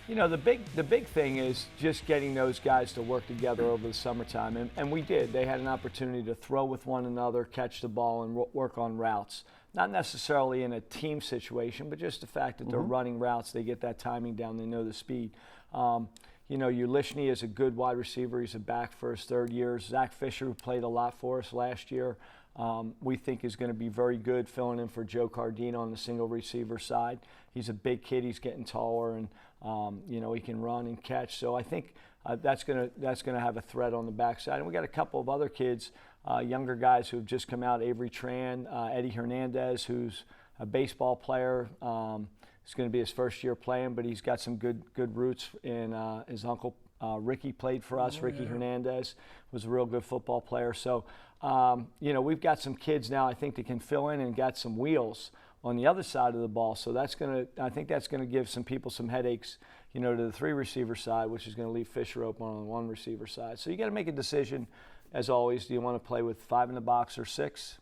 you know, the big thing is just getting those guys to work together over the summertime, and we did. They had an opportunity to throw with one another, catch the ball, and work on routes. Not necessarily in a team situation, but just the fact that they're running routes, they get that timing down, they know the speed. You know, Ulishny is a good wide receiver. He's a back for his 3rd year. Zach Fisher, who played a lot for us last year, we think is going to be very good filling in for Joe Cardino on the single receiver side. He's a big kid. He's getting taller, and you know, he can run and catch. So I think that's going to have a threat on the backside. And we got a couple of other kids, younger guys who have just come out. Avery Tran, Eddie Hernandez, who's a baseball player. It's going to be his first year playing, but he's got some good roots in his uncle. Ricky played for us. Ricky Hernandez was a real good football player. So, you know, we've got some kids now, I think, that can fill in and got some wheels on the other side of the ball. So I think that's going to give some people some headaches, you know, to the 3 receiver side, which is going to leave Fisher open on the 1 receiver side. So you got to make a decision, as always. Do you want to play with 5 in the box or 6?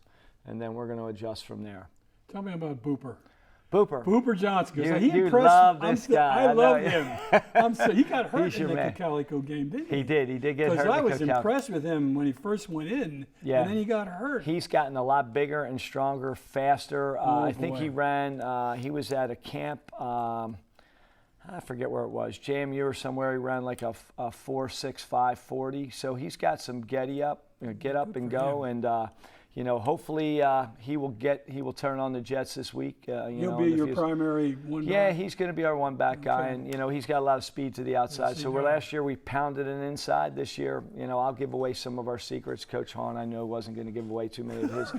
And then we're going to adjust from there. Tell me about Booper. Booper Johnson. You love this guy. I love him. He got hurt He's in the your man. Cocalico game, didn't he? He did. He did get hurt. Because I was Cocalico. impressed with him when he first went in, Yeah. and then he got hurt. He's gotten a lot bigger and stronger, faster. I think boy. he ran, he was at a camp, I forget where it was, JMU or somewhere. He ran like a 4.65 40. So he's got some get up and go. And, you know, hopefully he will turn on the Jets this week. He'll be your primary one back? Yeah, he's going to be our one back guy, and you know he's got a lot of speed to the outside. So last year we pounded an inside. This year, you know, I'll give away some of our secrets. Coach Hahn, I know, wasn't going to give away too many of his.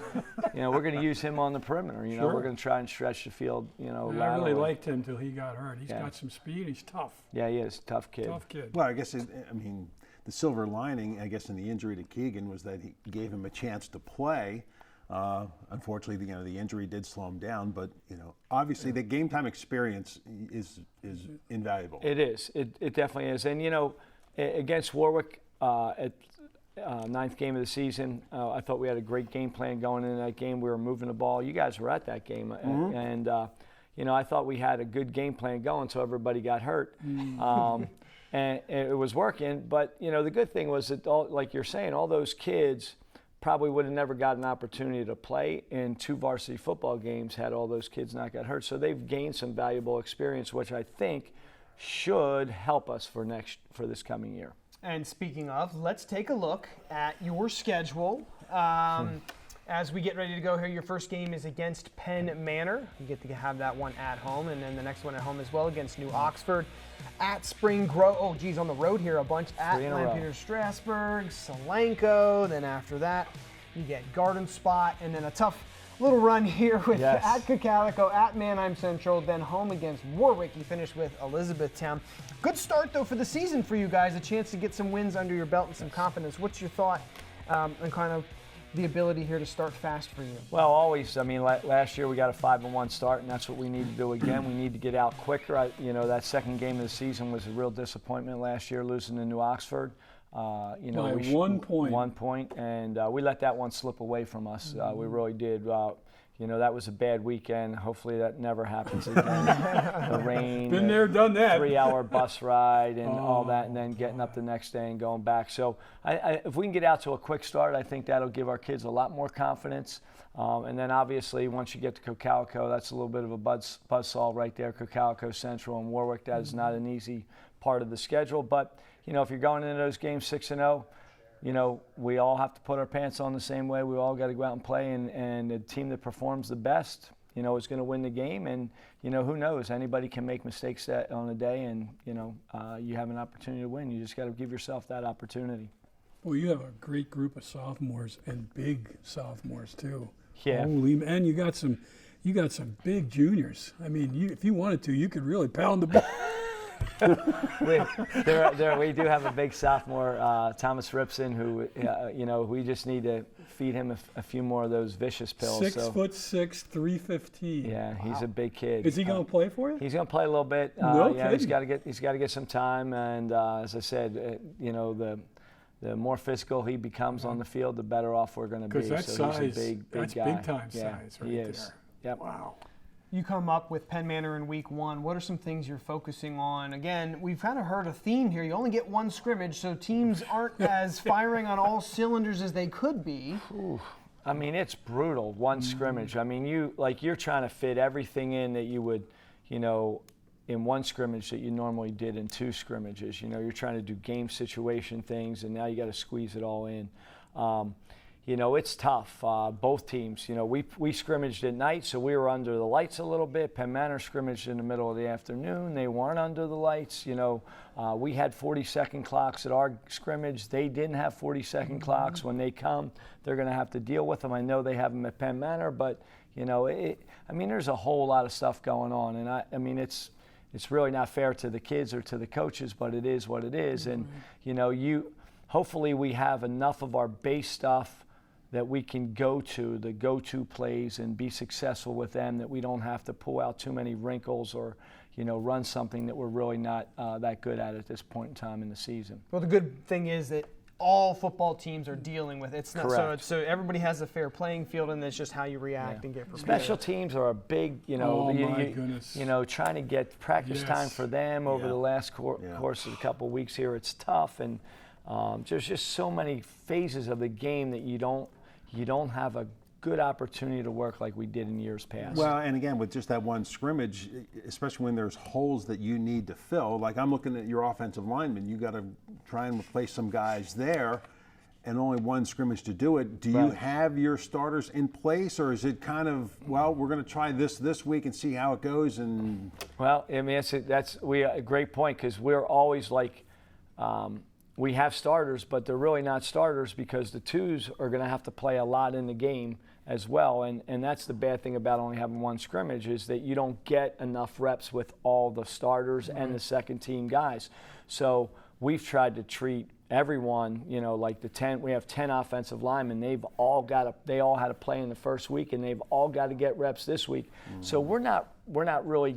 You know, we're going to use him on the perimeter. You know, we're going to try and stretch the field. You know, I really liked him until he got hurt. He's got some speed. He's tough. Yeah, he is. Tough kid. Tough kid. Well, I guess, the silver lining, I guess, in the injury to Keegan was that he gave him a chance to play. Unfortunately, the injury did slow him down, but obviously the game time experience is invaluable. It is. It definitely is. And against Warwick at 9th game of the season, I thought we had a great game plan going into that game. We were moving the ball. You guys were at that game, and I thought we had a good game plan going until everybody got hurt. And it was working, but the good thing was that, like you're saying, all those kids probably would have never got an opportunity to play in 2 varsity football games had all those kids not got hurt. So they've gained some valuable experience, which I think should help us for this coming year. And speaking of, let's take a look at your schedule. As we get ready to go here, your first game is against Penn Manor. You get to have that one at home, and then the next one at home as well against New Oxford. At Spring Grove, on the road here a bunch. At Lampeter Strasburg, Solanco. Then after that, you get Garden Spot, and then a tough little run here with at Cocalico, at Manheim Central, then home against Warwick. You finish with Elizabethtown. Good start though for the season for you guys. A chance to get some wins under your belt and some confidence. What's your thought on kind of the ability here to start fast for you? Well, always. I mean, last year we got a 5-1 start, and that's what we need to do again. We need to get out quicker. That second game of the season was a real disappointment last year, losing to New Oxford. By 1 point. 1 point, and we let that one slip away from us. We really did. That was a bad weekend. Hopefully that never happens again. The rain. Been there, done that. 3-hour bus ride and all that, and then getting up the next day and going back. So if we can get out to a quick start, I think that'll give our kids a lot more confidence. And then obviously once you get to Cocalico, that's a little bit of a buzzsaw right there. Cocalico Central and Warwick, that is not an easy part of the schedule. But, if you're going into those games 6-0, we all have to put our pants on the same way. We all got to go out and play, and the team that performs the best, is going to win the game. And, who knows? Anybody can make mistakes on a day, and, you have an opportunity to win. You just got to give yourself that opportunity. Well, you have a great group of sophomores and big sophomores, too. Yeah. Holy, and you got some big juniors. I mean, if you wanted to, you could really pound the ball. We do have a big sophomore, Thomas Ripson, who we just need to feed him a few more of those vicious pills. 6'6", 315. Yeah, he's a big kid. Is he going to play for you? He's going to play a little bit. No yeah, he's kidding. got to get some time. And as I said, the more physical he becomes on the field, the better off we're going to be. Because that so size, he's a big that's guy. big time size right he there. is. Yep. Wow. You come up with Penn Manor in week 1. What are some things you're focusing on? Again, we've kind of heard a theme here. You only get one scrimmage, so teams aren't as firing on all cylinders as they could be. Ooh. I mean, it's brutal, one scrimmage. I mean, you're trying to fit everything in that you would, in one scrimmage that you normally did in 2 scrimmages. You're trying to do game situation things, and now you got to squeeze it all in. It's tough. Both teams, we scrimmaged at night, so we were under the lights a little bit. Penn Manor scrimmaged in the middle of the afternoon. They weren't under the lights. We had 40-second clocks at our scrimmage. They didn't have 40-second clocks. When they come, they're going to have to deal with them. I know they have them at Penn Manor, but there's a whole lot of stuff going on, and it's really not fair to the kids or to the coaches, but it is what it is. And hopefully we have enough of our base stuff that we can go to the go-to plays and be successful with them, that we don't have to pull out too many wrinkles or run something that we're really not that good at this point in time in the season. Well, the good thing is that all football teams are dealing with it. It's not so everybody has a fair playing field, and it's just how you react and get prepared. Special teams are a big, goodness. Trying to get practice time for them over the last course of a couple of weeks here. It's tough, and there's just so many phases of the game that you don't have a good opportunity to work like we did in years past. Well, and again, with just that one scrimmage, especially when there's holes that you need to fill, like I'm looking at your offensive linemen, you got to try and replace some guys there, and only one scrimmage to do it. Do you have your starters in place, or is it kind of, well, we're going to try this week and see how it goes? And well, I mean, that's a great point, because we're always like, we have starters, but they're really not starters because the 2s are going to have to play a lot in the game as well. And that's the bad thing about only having one scrimmage, is that you don't get enough reps with all the starters and the second team guys. So we've tried to treat everyone, like we have 10 offensive linemen. They all had to play in the first week, and they've all got to get reps this week. So we're not really,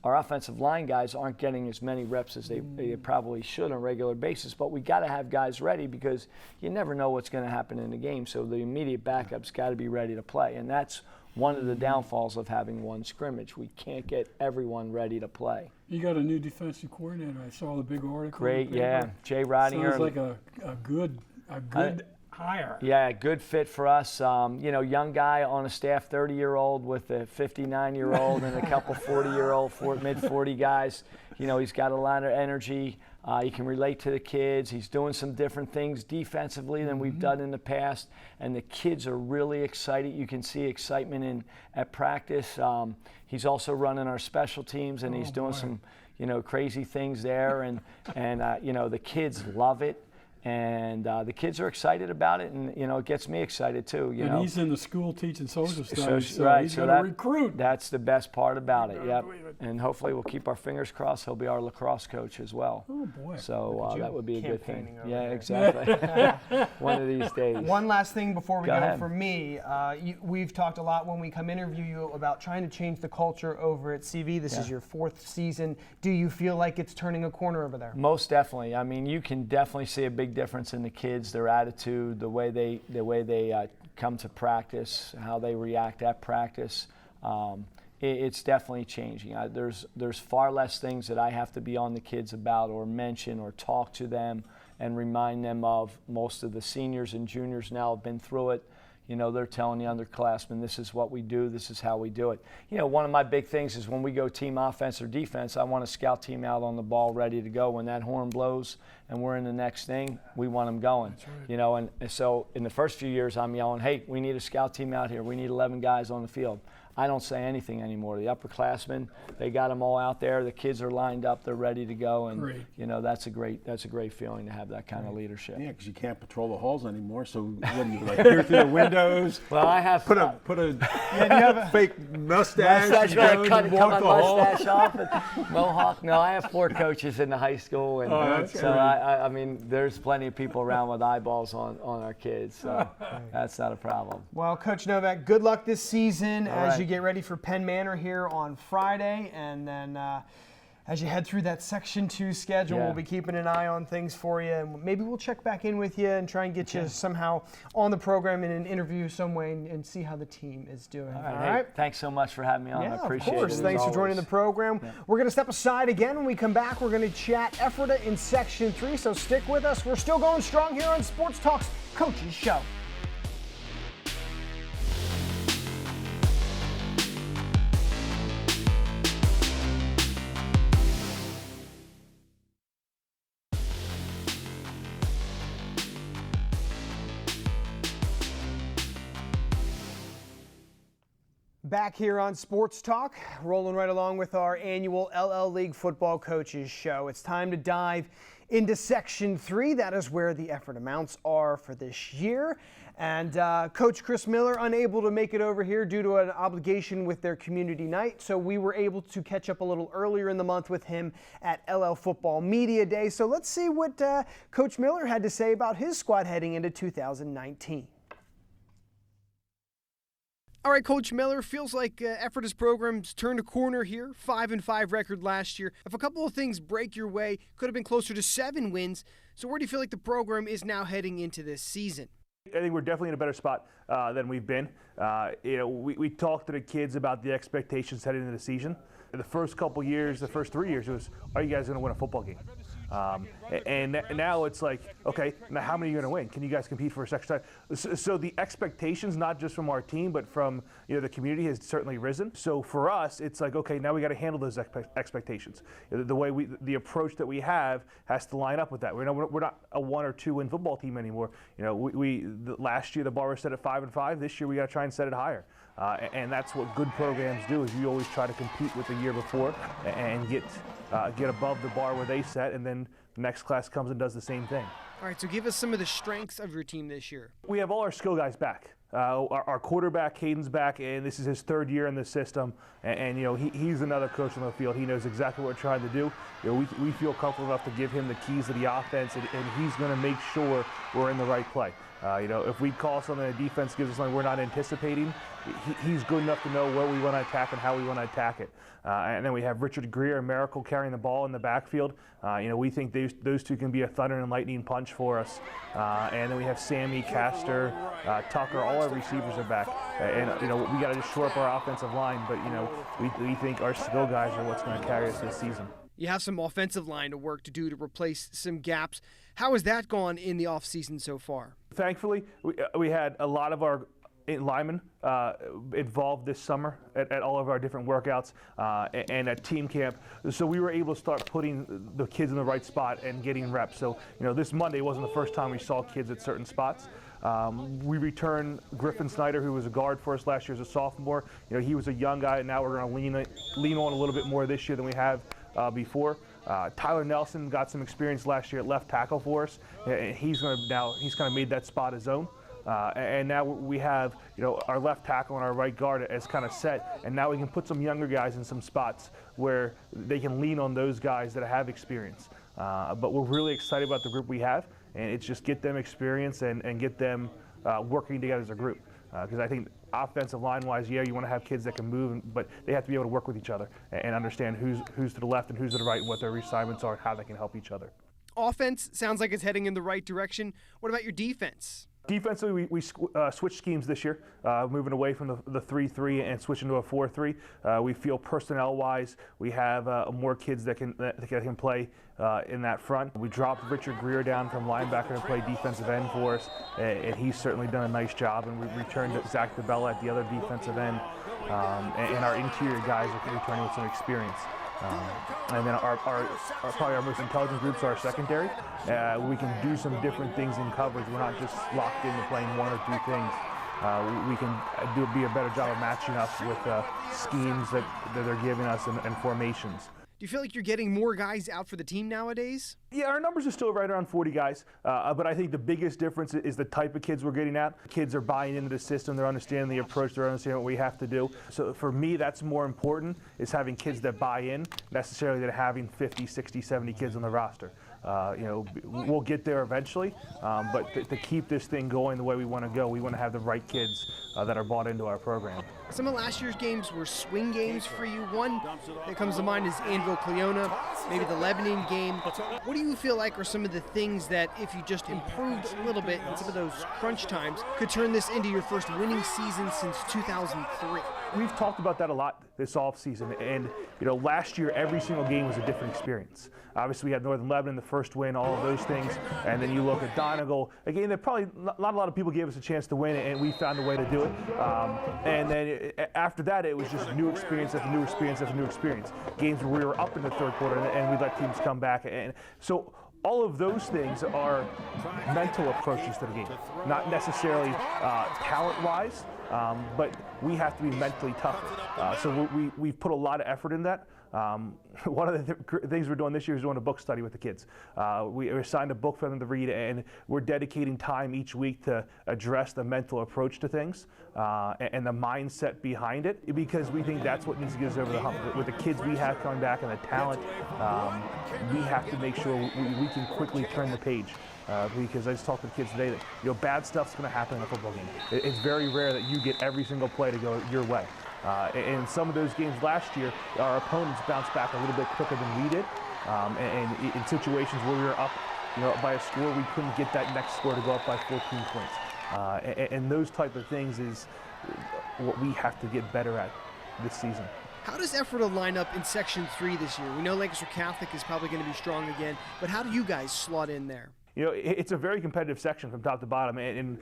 our offensive line guys aren't getting as many reps as they probably should on a regular basis, but we got to have guys ready, because you never know what's going to happen in the game. So the immediate backups got to be ready to play, and that's one of the downfalls of having one scrimmage. We can't get everyone ready to play. You got a new defensive coordinator. I saw the big article. Great, yeah. Jay Rodinger. Sounds like a good hire. Yeah, good fit for us. Young guy on a staff, 30-year-old with a 59-year-old and a couple 40-year-old, mid-40 guys. He's got a lot of energy. He can relate to the kids. He's doing some different things defensively than we've done in the past, and the kids are really excited. You can see excitement at practice. He's also running our special teams, and he's doing some, crazy things there, and the kids love it. And the kids are excited about it, and it gets me excited too. And he's in the school teaching social studies, so right, he's so got to recruit. That's the best part about it. Yep. And hopefully we'll keep our fingers crossed. He'll be our lacrosse coach as well. Oh boy! So that would be a good thing. Yeah, there. exactly. One of these days. One last thing before we go ahead. for me. We've talked a lot when we come interview you about trying to change the culture over at CV. This is your 4th season. Do you feel like it's turning a corner over there? Most definitely. I mean, you can definitely see a big difference in the kids, their attitude, the way they come to practice, how they react at practice. It's definitely changing. There's far less things that I have to be on the kids about or mention or talk to them and remind them of. Most of the seniors and juniors now have been through it. They're telling the underclassmen, this is what we do, this is how we do it. One of my big things is when we go team offense or defense, I want a scout team out on the ball ready to go. When that horn blows and we're in the next thing, we want them going. That's right. And so in the first few years, I'm yelling, hey, we need a scout team out here. We need 11 guys on the field. I don't say anything anymore. The upperclassmen, they got them all out there. The kids are lined up. They're ready to go. And, Great. you know, that's a great feeling to have that kind of leadership. Yeah, because you can't patrol the halls anymore. So what do you like peer through the windows? Well, I have Put a fake mustache. mustache, and right, goes cut and my walk the hall. mustache off and mohawk. No, I have 4 coaches in the high school, and that's so great. I mean, there's plenty of people around with eyeballs on our kids, so that's not a problem. Well, Coach Novak, good luck this season as right. you get ready for Penn Manor here on Friday, and then as you head through that Section 2 schedule, Yeah. we'll be keeping an eye on things for you, and maybe we'll check back in with you and try and get you somehow on the program in an interview some way and see how the team is doing. All right. Hey, thanks so much for having me on. Yeah, I appreciate of course. it. Thanks as for joining the always. program. We're going to step aside again. When we come back, we're going to chat Ephrata in Section 3, so stick with us. We're still going strong here on Sports Talk's Coaches Show. Back here on Sports Talk, rolling right along with our annual LL League Football Coaches Show. It's time to dive into Section 3. That is where the Ephrata Mounts are for this year. And Coach Kris Miller unable to make it over here due to an obligation with their community night. So we were able to catch up a little earlier in the month with him at LL Football Media Day. So let's see what Coach Miller had to say about his squad heading into 2019. All right, Coach Miller, feels like Ephrata's program's turned a corner here. 5-5 record last year. If a couple of things break your way, could have been closer to 7 wins. So where do you feel like the program is now heading into this season? I think we're definitely in a better spot than we've been. We talked to the kids about the expectations heading into the season. The first couple years, the first 3 years, it was, are you guys going to win a football game? And now it's like, okay, now how many are you going to win? Can you guys compete for a Section 2? So the expectations, not just from our team, but from the community, has certainly risen. So for us, it's like, okay, now we got to handle those expectations. The way the approach that we have has to line up with that. We're not a 1 or 2 win football team anymore. Last year the bar was set at 5-5. This year we got to try and set it higher. And that's what good programs do, is you always try to compete with the year before and get above the bar where they set, and then the next class comes and does the same thing. All right, so give us some of the strengths of your team this year. We have all our skill guys back. Our quarterback, Caden's back, and this is his 3rd year in the system. And he's another coach on the field. He knows exactly what we're trying to do. We feel comfortable enough to give him the keys to the offense, and he's going to make sure we're in the right play. If we call something the defense gives us something we're not anticipating, he's good enough to know where we want to attack and how we want to attack it. And then we have Richard Greer and Miracle carrying the ball in the backfield. We think those two can be a thunder and lightning punch for us. And then we have Sammy, Castor, Tucker, all our receivers are back. And we got to just shore up our offensive line, but we think our skill guys are what's going to carry us this season. You have some offensive line work to do to replace some gaps. How has that gone in the offseason so far? Thankfully, we had a lot of our linemen involved this summer at all of our different workouts and at team camp. So we were able to start putting the kids in the right spot and getting reps. So, this Monday wasn't the first time we saw kids at certain spots. We returned Griffin Snyder, who was a guard for us last year as a sophomore. He was a young guy, and now we're going to lean on a little bit more this year than we have before. Tyler Nelson got some experience last year at left tackle for us, and he's kind of made that spot his own. And now we have our left tackle and our right guard as kind of set, and now we can put some younger guys in some spots where they can lean on those guys that have experience. But we're really excited about the group we have, and it's just get them experience and get them working together as a group. Because I think offensive line-wise, you want to have kids that can move, but they have to be able to work with each other and understand who's to the left and who's to the right, and what their assignments are, and how they can help each other. Offense sounds like it's heading in the right direction. What about your defense? Defensively, we switched schemes this year, moving away from the 3-3 and switching to a 4-3. We feel personnel-wise, we have more kids that can play in that front. We dropped Richard Greer down from linebacker to play defensive end for us, and he's certainly done a nice job. And we returned Zach DeBella at the other defensive end, and our interior guys are returning with some experience. And then probably our most intelligent groups are our secondary. We can do some different things in coverage. We're not just locked into playing 1 or 2 things. we can be a better job of matching up with schemes that they're giving us and formations. Do you feel like you're getting more guys out for the team nowadays? Yeah, our numbers are still right around 40 guys, but I think the biggest difference is the type of kids we're getting at. Kids are buying into the system, they're understanding the approach, they're understanding what we have to do. So for me, that's more important, is having kids that buy in, necessarily than having 50, 60, 70 kids on the roster. We'll get there eventually, but to keep this thing going the way we want to go, we want to have the right kids that are bought into our program. Some of last year's games were swing games for you. One that comes to mind is Anvil-Cleona, maybe the Lebanon game. What do you feel like are some of the things that, if you just improved a little bit in some of those crunch times, could turn this into your first winning season since 2003? We've talked about that a lot this offseason, and last year every single game was a different experience. Obviously, we had Northern Lebanon, the first win, all of those things, and then you look at Donegal, a game that probably not a lot of people gave us a chance to win, and we found a way to do it. And then after that, it was just new experience after new experience after new experience. Games where we were up in the third quarter, and we let teams come back, and so all of those things are mental approaches to the game, not necessarily talent-wise, but we have to be mentally tougher. So we've put a lot of effort in that. One of the things we're doing this year is doing a book study with the kids. We assigned a book for them to read, and we're dedicating time each week to address the mental approach to things and the mindset behind it, because we think that's what needs to get us over the hump. With the kids we have coming back and the talent, we have to make sure we can quickly turn the page. Because I just talked to the kids today that bad stuff's going to happen in a football game. It's very rare that you get every single play to go your way. In some of those games last year, our opponents bounced back a little bit quicker than we did. And in situations where we were up, by a score, we couldn't get that next score to go up by 14 points. And those type of things is what we have to get better at this season. How does Ephrata line up in Section 3 this year? We know Lancaster Catholic is probably going to be strong again, but how do you guys slot in there? It's a very competitive section from top to bottom, and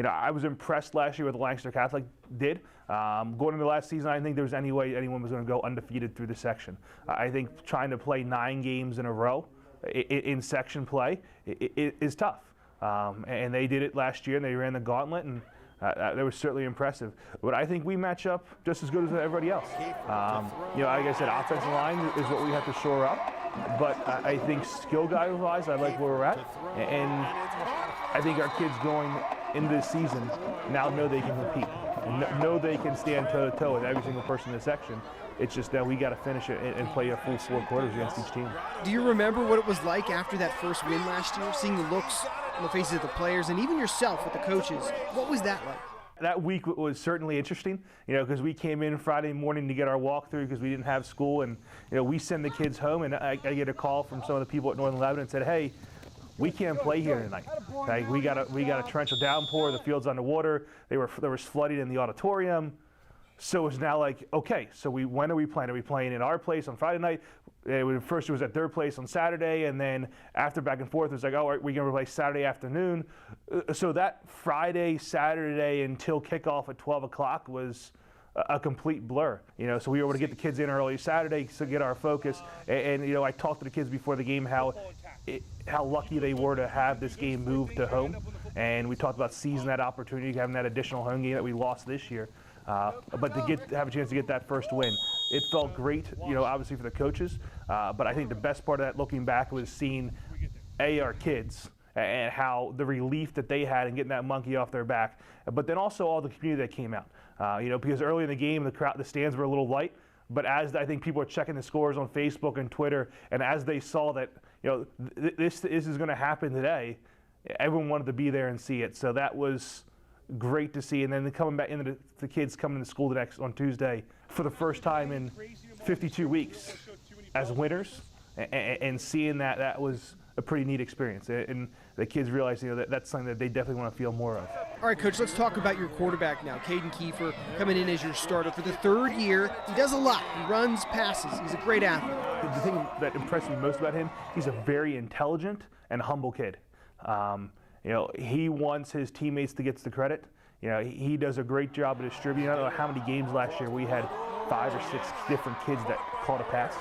I was impressed last year with what Lancaster Catholic did. Going into last season, I didn't think there was any way anyone was going to go undefeated through the section. I think trying to play 9 games in a row in section play is tough, and they did it last year, and they ran the gauntlet, and that was certainly impressive. But I think we match up just as good as everybody else. Like I said, offensive line is what we have to shore up. But I think skill guy-wise, I like where we're at. And I think our kids going into this season now know they can compete. And know they can stand toe-to-toe with every single person in the section. It's just that we got to finish it and play a full 4 quarters against each team. Do you remember what it was like after that first win last year? Seeing the looks on the faces of the players and even yourself with the coaches. What was that like? That week was certainly interesting, because we came in Friday morning to get our walkthrough because we didn't have school, and we send the kids home, and I get a call from some of the people at Northern Lebanon and said, "Hey, we can't play here tonight. Okay, we got a torrential downpour. The field's underwater. There was flooding in the auditorium." So it's now like, okay, so when are we playing? Are we playing in our place on Friday night? First it was at their place on Saturday, and then after back and forth, it was like, oh, we're going to play Saturday afternoon. So that Friday, Saturday until kickoff at 12 o'clock was a complete blur. So we were able to get the kids in early Saturday to get our focus. And I talked to the kids before the game how lucky they were to have this game moved to home. And we talked about seizing that opportunity, having that additional home game that we lost this year. But to have a chance to get that first win, it felt great, obviously for the coaches. But I think the best part of that, looking back, was seeing our kids and how the relief that they had in getting that monkey off their back. But then also all the community that came out. Because early in the game, the stands were a little light. But as I think people are checking the scores on Facebook and Twitter, and as they saw that, this is going to happen today, everyone wanted to be there and see it. So that was great to see. And then coming back into the kids coming to school on Tuesday for the first time in 52 weeks as winners, and seeing that was a pretty neat experience. And the kids realized that's something that they definitely want to feel more of. All right, Coach, let's talk about your quarterback now. Caden Kiefer coming in as your starter for the 3rd year. He does a lot. He runs, passes. He's a great athlete. The thing that impressed me most about him, he's a very intelligent and humble kid. He wants his teammates to get the credit. He does a great job of distributing. I don't know how many games last year we had 5 or 6 different kids that caught a pass.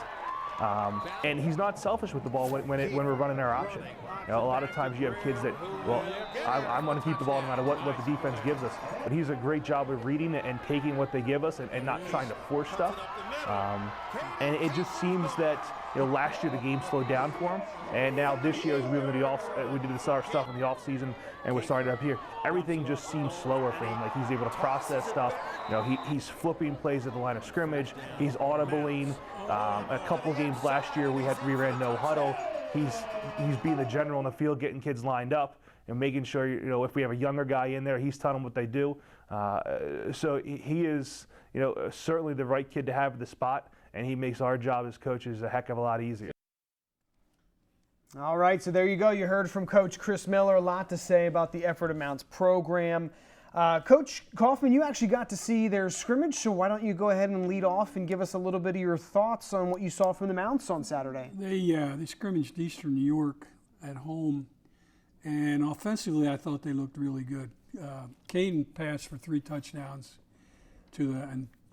And he's not selfish with the ball when we're running our option. You know, a lot of times you have kids that, well, I'm going to keep the ball no matter what the defense gives us. But he's a great job of reading it and taking what they give us and not trying to force stuff. And it just seems that, you know, last year the game slowed down for him, and now this year as we did this our stuff in the off season, and we're starting up here. Everything just seems slower for him. Like he's able to process stuff. You know, he's flipping plays at the line of scrimmage. He's audibling. A couple of games last year we ran no huddle. He's being the general in the field, getting kids lined up and making sure, you know, if we have a younger guy in there, he's telling them what they do. So he is, you know, certainly the right kid to have at the spot, and he makes our job as coaches a heck of a lot easier. All right, so there you go. You heard from Coach Kris Miller. A lot to say about the Ephrata Mounts program. Coach Kaufman, you actually got to see their scrimmage, so why don't you go ahead and lead off and give us a little bit of your thoughts on what you saw from the Mounts on Saturday. They scrimmaged Eastern New York at home, and offensively I thought they looked really good. Caden passed for 3 touchdowns to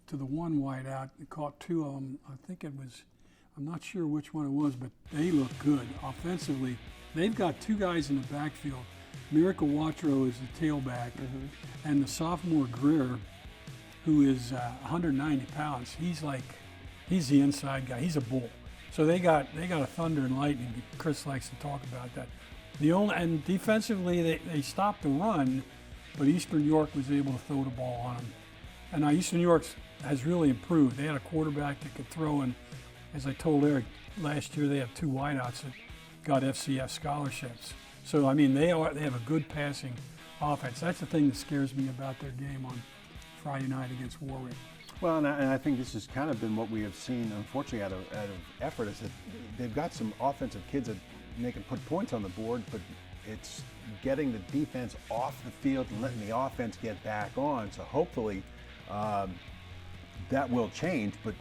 the one wide out. He caught 2 of them. I think it was, I'm not sure which one it was, but they looked good offensively. They've got 2 guys in the backfield. Miracle Watro is the tailback, and the sophomore Greer, who is 190 pounds. He's the inside guy. He's a bull. So they got a thunder and lightning. Chris likes to talk about that. And defensively they stopped the run, but Eastern York was able to throw the ball on them. And now Eastern York has really improved. They had a quarterback that could throw, and as I told Eric last year, they have 2 wideouts that got FCS scholarships. So, I mean, they have a good passing offense. That's the thing that scares me about their game on Friday night against Warwick. Well, and I think this has kind of been what we have seen, unfortunately, out of effort, is that they've got some offensive kids that they can put points on the board, but it's getting the defense off the field and letting the offense get back on. So hopefully that will change. But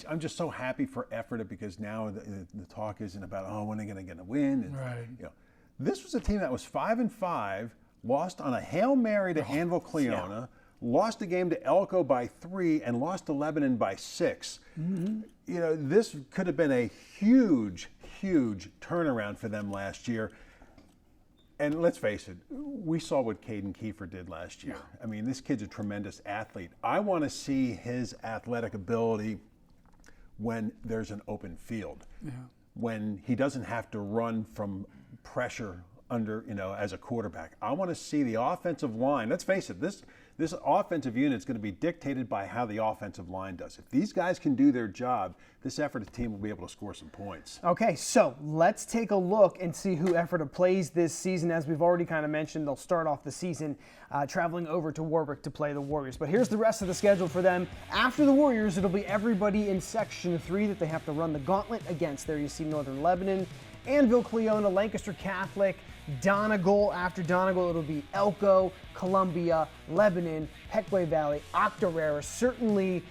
I'm just so happy for Ephrata, because now the talk isn't about, oh, when are they going to get a win? And, right. You know, this was a team that was 5-5, lost on a Hail Mary to Anvil Cleona, lost the game to Elko by 3, and lost to Lebanon by 6. You know, this could have been a huge, huge turnaround for them last year. And let's face it, we saw what Caden Kiefer did last year. I mean, this kid's a tremendous athlete. I want to see his athletic ability when there's an open field, when he doesn't have to run from pressure under, you know, as a quarterback. I want to see the offensive line. Let's face it, this offensive unit is going to be dictated by how the offensive line does. If these guys can do their job, this Ephrata team will be able to score some points. Okay, so let's take a look and see who Ephrata plays this season. As we've already kind of mentioned, they'll start off the season traveling over to Warwick to play the Warriors. But here's the rest of the schedule for them. After the Warriors, it'll be everybody in Section 3 that they have to run the gauntlet against. There you see Northern Lebanon, Anvil Cleona, Lancaster Catholic, Donegal. After Donegal, it'll be Elko, Columbia, Lebanon, Heckway Valley, Octorara. Certainly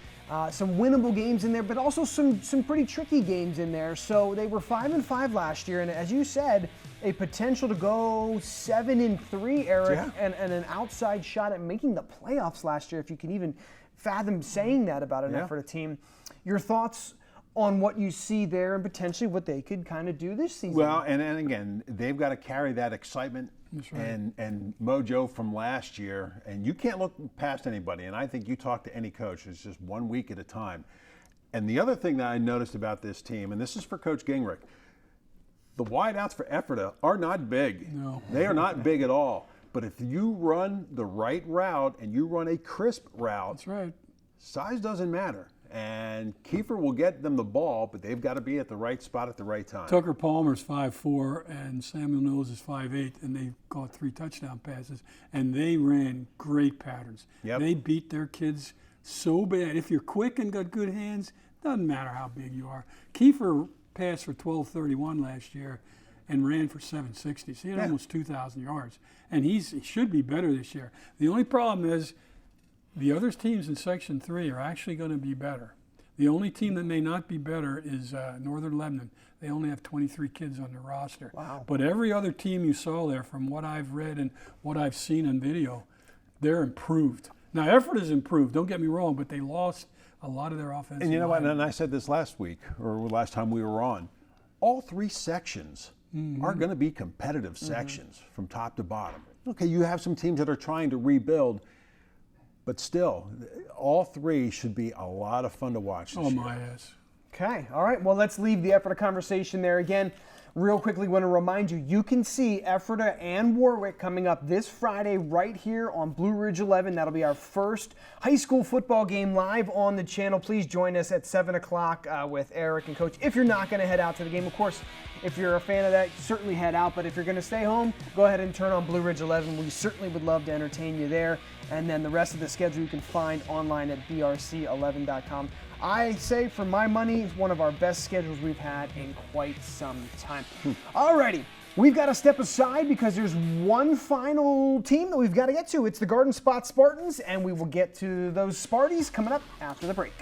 some winnable games in there, but also some pretty tricky games in there. So they were 5-5 last year, and as you said, a potential to go 7-3, Eric, and an outside shot at making the playoffs last year, if you can even fathom saying that about an Ephrata team. Your thoughts on what you see there and potentially what they could kind of do this season? Well, and again, they've got to carry that excitement and mojo from last year, and you can't look past anybody. And I think you talk to any coach, it's just 1 week at a time. And the other thing that I noticed about this team, and this is for Coach Gingrich, the wideouts for Ephrata are not big. No. They are not big at all. But if you run the right route and you run a crisp route, That's right. size doesn't matter. And Kiefer will get them the ball, but they've got to be at the right spot at the right time. Tucker Palmer's 5'4", and Samuel Knowles is 5'8", and they caught 3 touchdown passes, and they ran great patterns. Yep. They beat their kids so bad. If you're quick and got good hands, doesn't matter how big you are. Kiefer passed for 1231 last year and ran for 760. So he had almost 2,000 yards. And he should be better this year. The only problem is the other teams in Section 3 are actually going to be better. The only team that may not be better is Northern Lebanon. They only have 23 kids on their roster. Wow. But every other team you saw there, from what I've read and what I've seen on video, they're improved. Now, Ephrata is improved, don't get me wrong, but they lost a lot of their offensive And you know what? linemen. And I said this last week, or last time we were on. All three sections are going to be competitive sections from top to bottom. Okay, you have some teams that are trying to rebuild, but still, all three should be a lot of fun to watch this year. my ass. Okay, all right. Well, let's leave the Ephrata conversation there again. Real quickly, want to remind you, you can see Ephrata and Warwick coming up this Friday right here on Blue Ridge 11. That'll be our first high school football game live on the channel. Please join us at 7 o'clock with Eric and Coach. If you're not going to head out to the game, of course, if you're a fan of that, certainly head out. But if you're going to stay home, go ahead and turn on Blue Ridge 11. We certainly would love to entertain you there. And then the rest of the schedule you can find online at brc11.com. I say, for my money, it's one of our best schedules we've had in quite some time. Alrighty, we've got to step aside because there's one final team that we've got to get to. It's the Garden Spot Spartans, and we will get to those Sparties coming up after the break.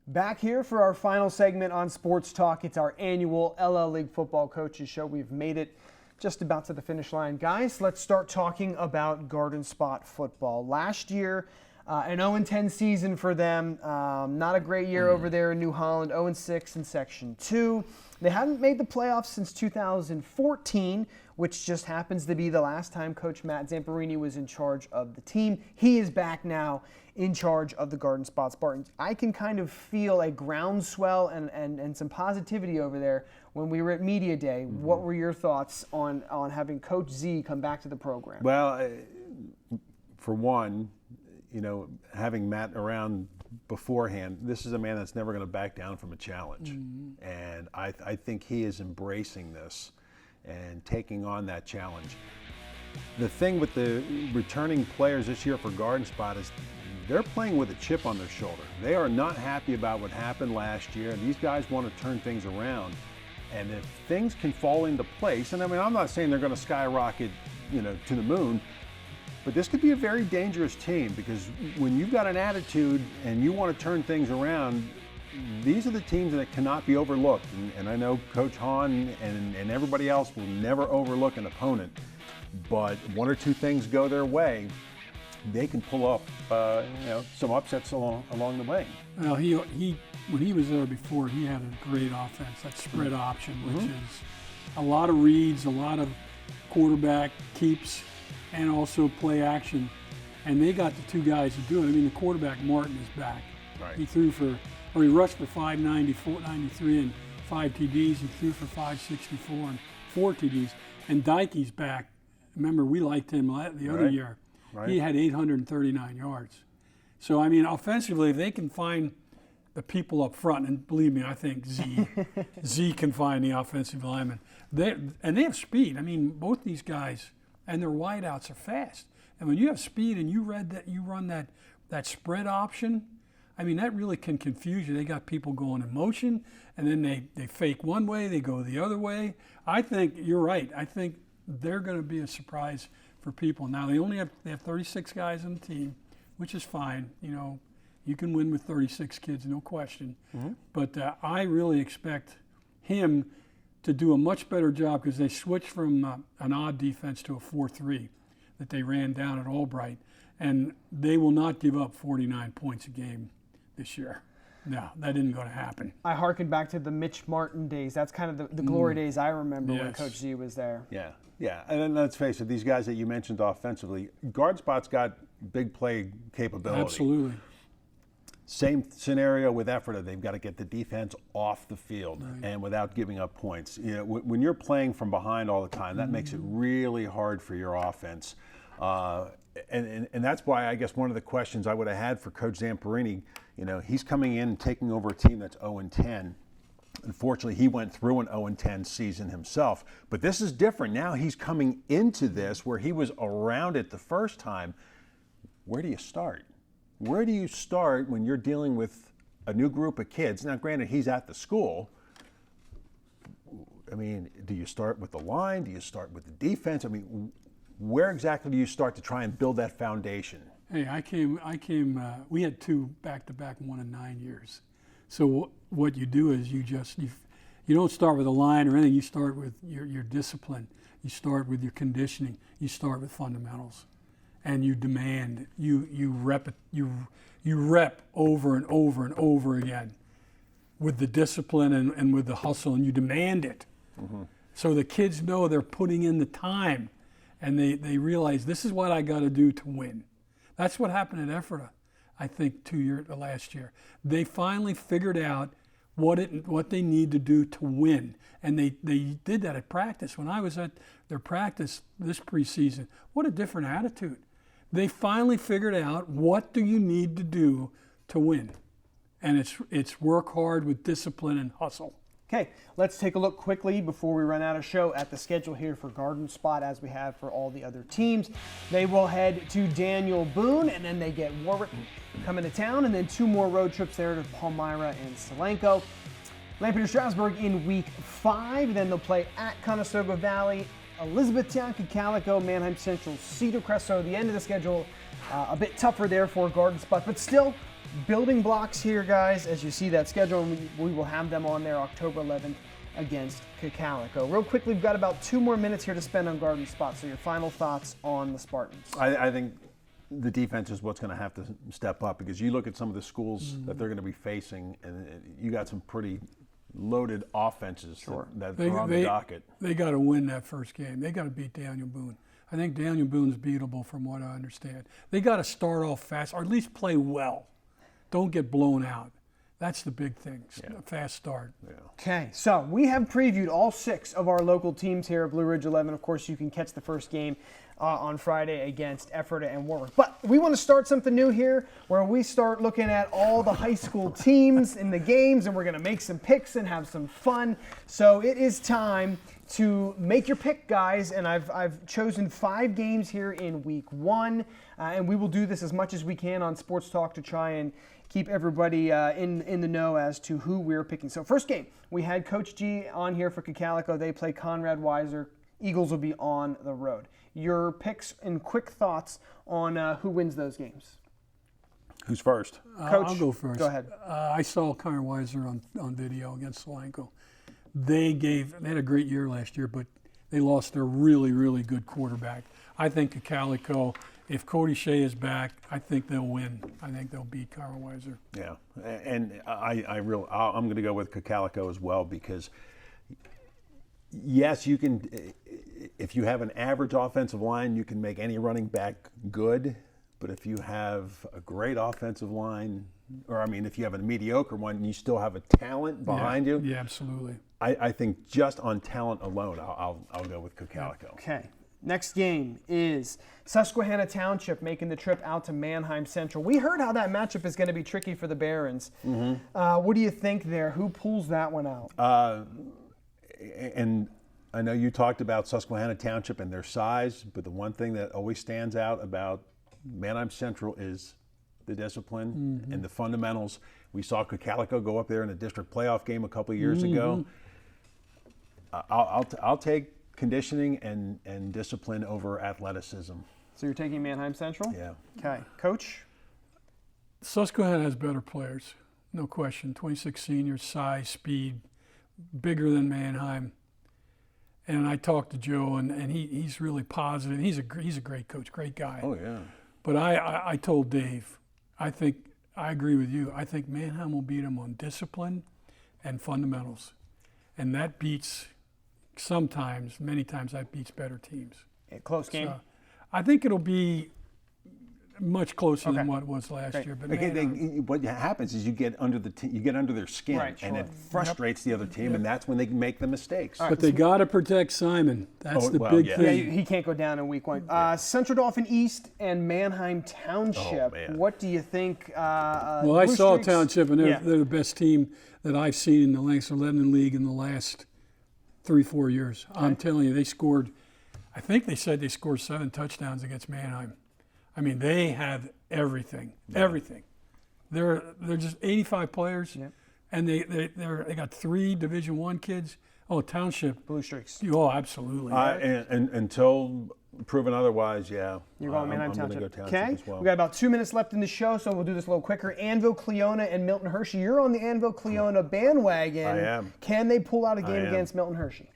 Back here for our final segment on Sports Talk. It's our annual LL League Football Coaches Show. We've made it just about to the finish line. Guys, let's start talking about Garden Spot football. Last year, an 0-10 season for them. Not a great year over there in New Holland, 0-6 in Section 2. They haven't made the playoffs since 2014, which just happens to be the last time Coach Matt Zamperini was in charge of the team. He is back now in charge of the Garden Spot Spartans. I can kind of feel a groundswell and some positivity over there when we were at Media Day. What were your thoughts on having Coach Z come back to the program? Well, for one, you know, having Matt around beforehand, this is a man that's never going to back down from a challenge. And I think he is embracing this and taking on that challenge. The thing with the returning players this year for Garden Spot is they're playing with a chip on their shoulder. They are not happy about what happened last year. These guys want to turn things around. And if things can fall into place, and I mean, I'm not saying they're going to skyrocket, you know, to the moon, but this could be a very dangerous team because when you've got an attitude and you want to turn things around, these are the teams that cannot be overlooked. And I know Coach Hahn and everybody else will never overlook an opponent, but one or two things go their way, they can pull up, you know, some upsets along the way. Well, he when he was there before, he had a great offense, that spread option, which is a lot of reads, a lot of quarterback keeps, and also play action. And they got the two guys to do it. I mean, the quarterback, Martin, is back. Right. He rushed for 590, 493, and 5 TDs. He threw for 564 and 4 TDs. And Dykey's back. Remember, we liked him the other year. Right. He had 839 yards. So, I mean, offensively, if they can find the people up front, and believe me, I think Z can find the offensive linemen. They have speed. I mean, both these guys and their wideouts are fast. And when you have speed and you run that spread option, I mean, that really can confuse you. They got people going in motion, and then they fake one way, they go the other way. I think you're right. I think they're going to be a surprise for people. Now, they have 36 guys on the team, which is fine. You know, you can win with 36 kids, no question. But I really expect him to do a much better job because they switched from an odd defense to a 4-3 that they ran down at Albright, and they will not give up 49 points a game this year. No, that isn't going to happen. I harken back to the Mitch Martin days. That's kind of the glory days I remember when Yes. Coach Z was there. Yeah, and then let's face it, these guys that you mentioned offensively, Guard Spot's got big play capability. Absolutely. Same scenario with Ephrata. They've got to get the defense off the field and without giving up points. You know, when you're playing from behind all the time, that makes it really hard for your offense. And that's why I guess one of the questions I would have had for Coach Zamperini, you know, he's coming in and taking over a team that's 0-10. Unfortunately, he went through an 0-10 season himself. But this is different. Now he's coming into this where he was around it the first time. Where do you start? Where do you start when you're dealing with a new group of kids? Now, granted, he's at the school. I mean, do you start with the line? Do you start with the defense? I mean, Where exactly do you start to try and build that foundation? Hey, I came. We had 2 back-to-back 1 in 9 years. So what you do is you don't start with a line or anything. You start with your discipline. You start with your conditioning. You start with fundamentals, and you demand. You rep it. You rep over and over and over again, with the discipline and with the hustle, and you demand it. Mm-hmm. So the kids know they're putting in the time, and they realize this is what I got to do to win. That's what happened at Ephrata, I think, last year. They finally figured out what they need to do to win, and they did that at practice. When I was at their practice this preseason, what a different attitude. They finally figured out, what do you need to do to win? And it's work hard with discipline and hustle. Okay, let's take a look quickly before we run out of show at the schedule here for Garden Spot, as we have for all the other teams. They will head to Daniel Boone, and then they get Warwick coming to town, and then 2 more road trips there to Palmyra and Solanco. Lampeter Strasburg in week 5, then they'll play at Conestoga Valley, Elizabethtown, Cocalico, Manheim Central, Cedar Crest. So the end of the schedule, a bit tougher there for Garden Spot, but still building blocks here, guys, as you see that schedule, and we will have them on there October 11th against Cocalico. Real quickly, we've got about 2 more minutes here to spend on Garden Spot, so your final thoughts on the Spartans. I think the defense is what's going to have to step up, because you look at some of the schools that they're going to be facing, and you got some pretty loaded offenses that are on the docket. They got to win that first game. They got to beat Daniel Boone. I think Daniel Boone's beatable from what I understand. They got to start off fast, or at least play well. Don't get blown out. That's the big thing, a fast start. Yeah. Okay, so we have previewed all 6 of our local teams here at Blue Ridge 11. Of course, you can catch the first game on Friday against Ephrata and Warwick. But we want to start something new here, where we start looking at all the high school teams in the games, and we're going to make some picks and have some fun. So it is time to make your pick, guys, and I've chosen 5 games here in week 1, and we will do this as much as we can on Sports Talk to try and keep everybody in the know as to who we're picking. So first game, we had Coach G on here for Cocalico. They play Conrad Weiser. Eagles will be on the road. Your picks and quick thoughts on who wins those games. Who's first? Coach, I'll go first. Go ahead. I saw Conrad Weiser on video against Solanco. They had a great year last year, but they lost their really, really good quarterback. I think Cocalico, if Cody Shea is back, I think they'll win. I think they'll beat Conrad Weiser. Yeah, and I'm going to go with Cocalico as well, because yes, you can. If you have an average offensive line, you can make any running back good. But if you have a great offensive line, if you have a mediocre one, and you still have a talent behind you. Yeah, absolutely. I think just on talent alone, I'll go with Cocalico. Okay. Next game is Susquehanna Township making the trip out to Manheim Central. We heard how that matchup is going to be tricky for the Barons. Mm-hmm. What do you think there? Who pulls that one out? And I know you talked about Susquehanna Township and their size, but the one thing that always stands out about Manheim Central is the discipline and the fundamentals. We saw Cocalico go up there in a district playoff game a couple of years ago. I'll take conditioning and discipline over athleticism. So you're taking Manheim Central? Yeah. Okay. Coach? Susquehanna has better players, no question. 26 seniors, size, speed, bigger than Manheim. And I talked to Joe, and he's really positive. He's a great coach, great guy. Oh, yeah. But I told Dave, I agree with you. I think Manheim will beat him on discipline and fundamentals. And that beats many times that beats better teams. A close game? So I think it'll be much closer than what it was last year. But what happens is you get under their skin, and it frustrates the other team, and that's when they make the mistakes. But they got to protect Simon. That's the big thing. Yeah, he can't go down in week 1. Central Dauphin East and Manheim Township. What do you think? Well, I saw Township, and they're the best team that I've seen in the Langston Lebanon League in the last 3-4 years. Okay. I'm telling you, they scored. I think they said they scored 7 touchdowns against Manheim. I mean, they have everything. Everything. They're just 85 players, and they got 3 Division I kids. Oh, Township. Blue Streaks. Oh, absolutely. And until proven otherwise, yeah. You're going Manheim I'm going Township. to go Township Okay. as well. We got about 2 minutes left in the show, so we'll do this a little quicker. Anvil, Cleona, and Milton Hershey. You're on the Anvil, Cleona bandwagon. I am. Can they pull out a game am. against Milton Hershey?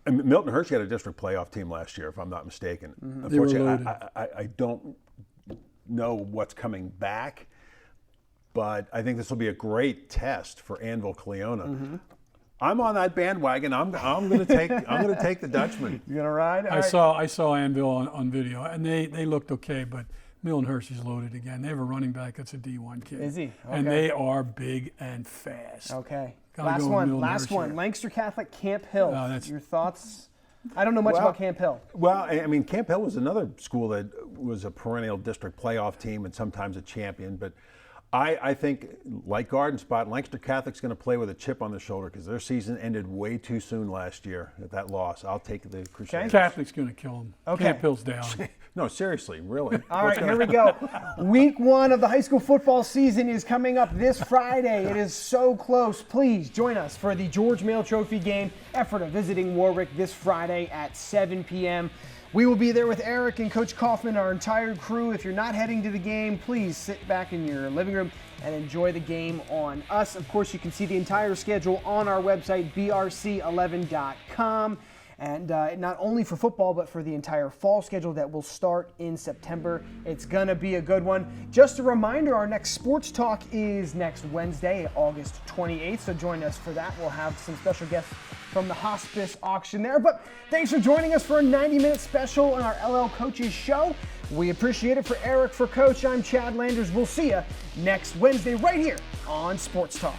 And Milton Hershey had a district playoff team last year, if I'm not mistaken. They were Unfortunately, loaded. I don't know what's coming back, but I think this will be a great test for Anvil Cleona. I'm on that bandwagon. I'm going to take the Dutchman. You gonna ride? I saw Anvil on video, and they looked okay, but Milton Hershey's loaded again. They have a running back that's a D1 kid. Is he? And Okay. they are big and fast. Okay. Gotta Last go with one. Milton Last Hershey. one. Lancaster Catholic, Camp Hill. that's- Your thoughts? I don't know much Well- about Camp Hill. Well, I mean, Camp Hill was another school that was a perennial district playoff team and sometimes a champion. But I think, like Garden Spot, Lancaster Catholic's going to play with a chip on their shoulder because their season ended way too soon last year at that loss. I'll take the Crusaders. Catholic's going to kill them. Okay. Camp Hill's down. No, seriously, really. All right, here we go. Week 1 of the high school football season is coming up this Friday. It is so close. Please join us for the George Mail Trophy game. Ephrata visiting Warwick this Friday at 7 p.m. We will be there with Eric and Coach Kaufman, our entire crew. If you're not heading to the game, please sit back in your living room and enjoy the game on us. Of course, you can see the entire schedule on our website, brc11.com. And not only for football, but for the entire fall schedule that will start in September. It's going to be a good one. Just a reminder, our next Sports Talk is next Wednesday, August 28th. So join us for that. We'll have some special guests from the hospice auction there. But thanks for joining us for a 90-minute special on our LL Coaches show. We appreciate it. For Eric, for Coach, I'm Chad Landers. We'll see you next Wednesday right here on Sports Talk.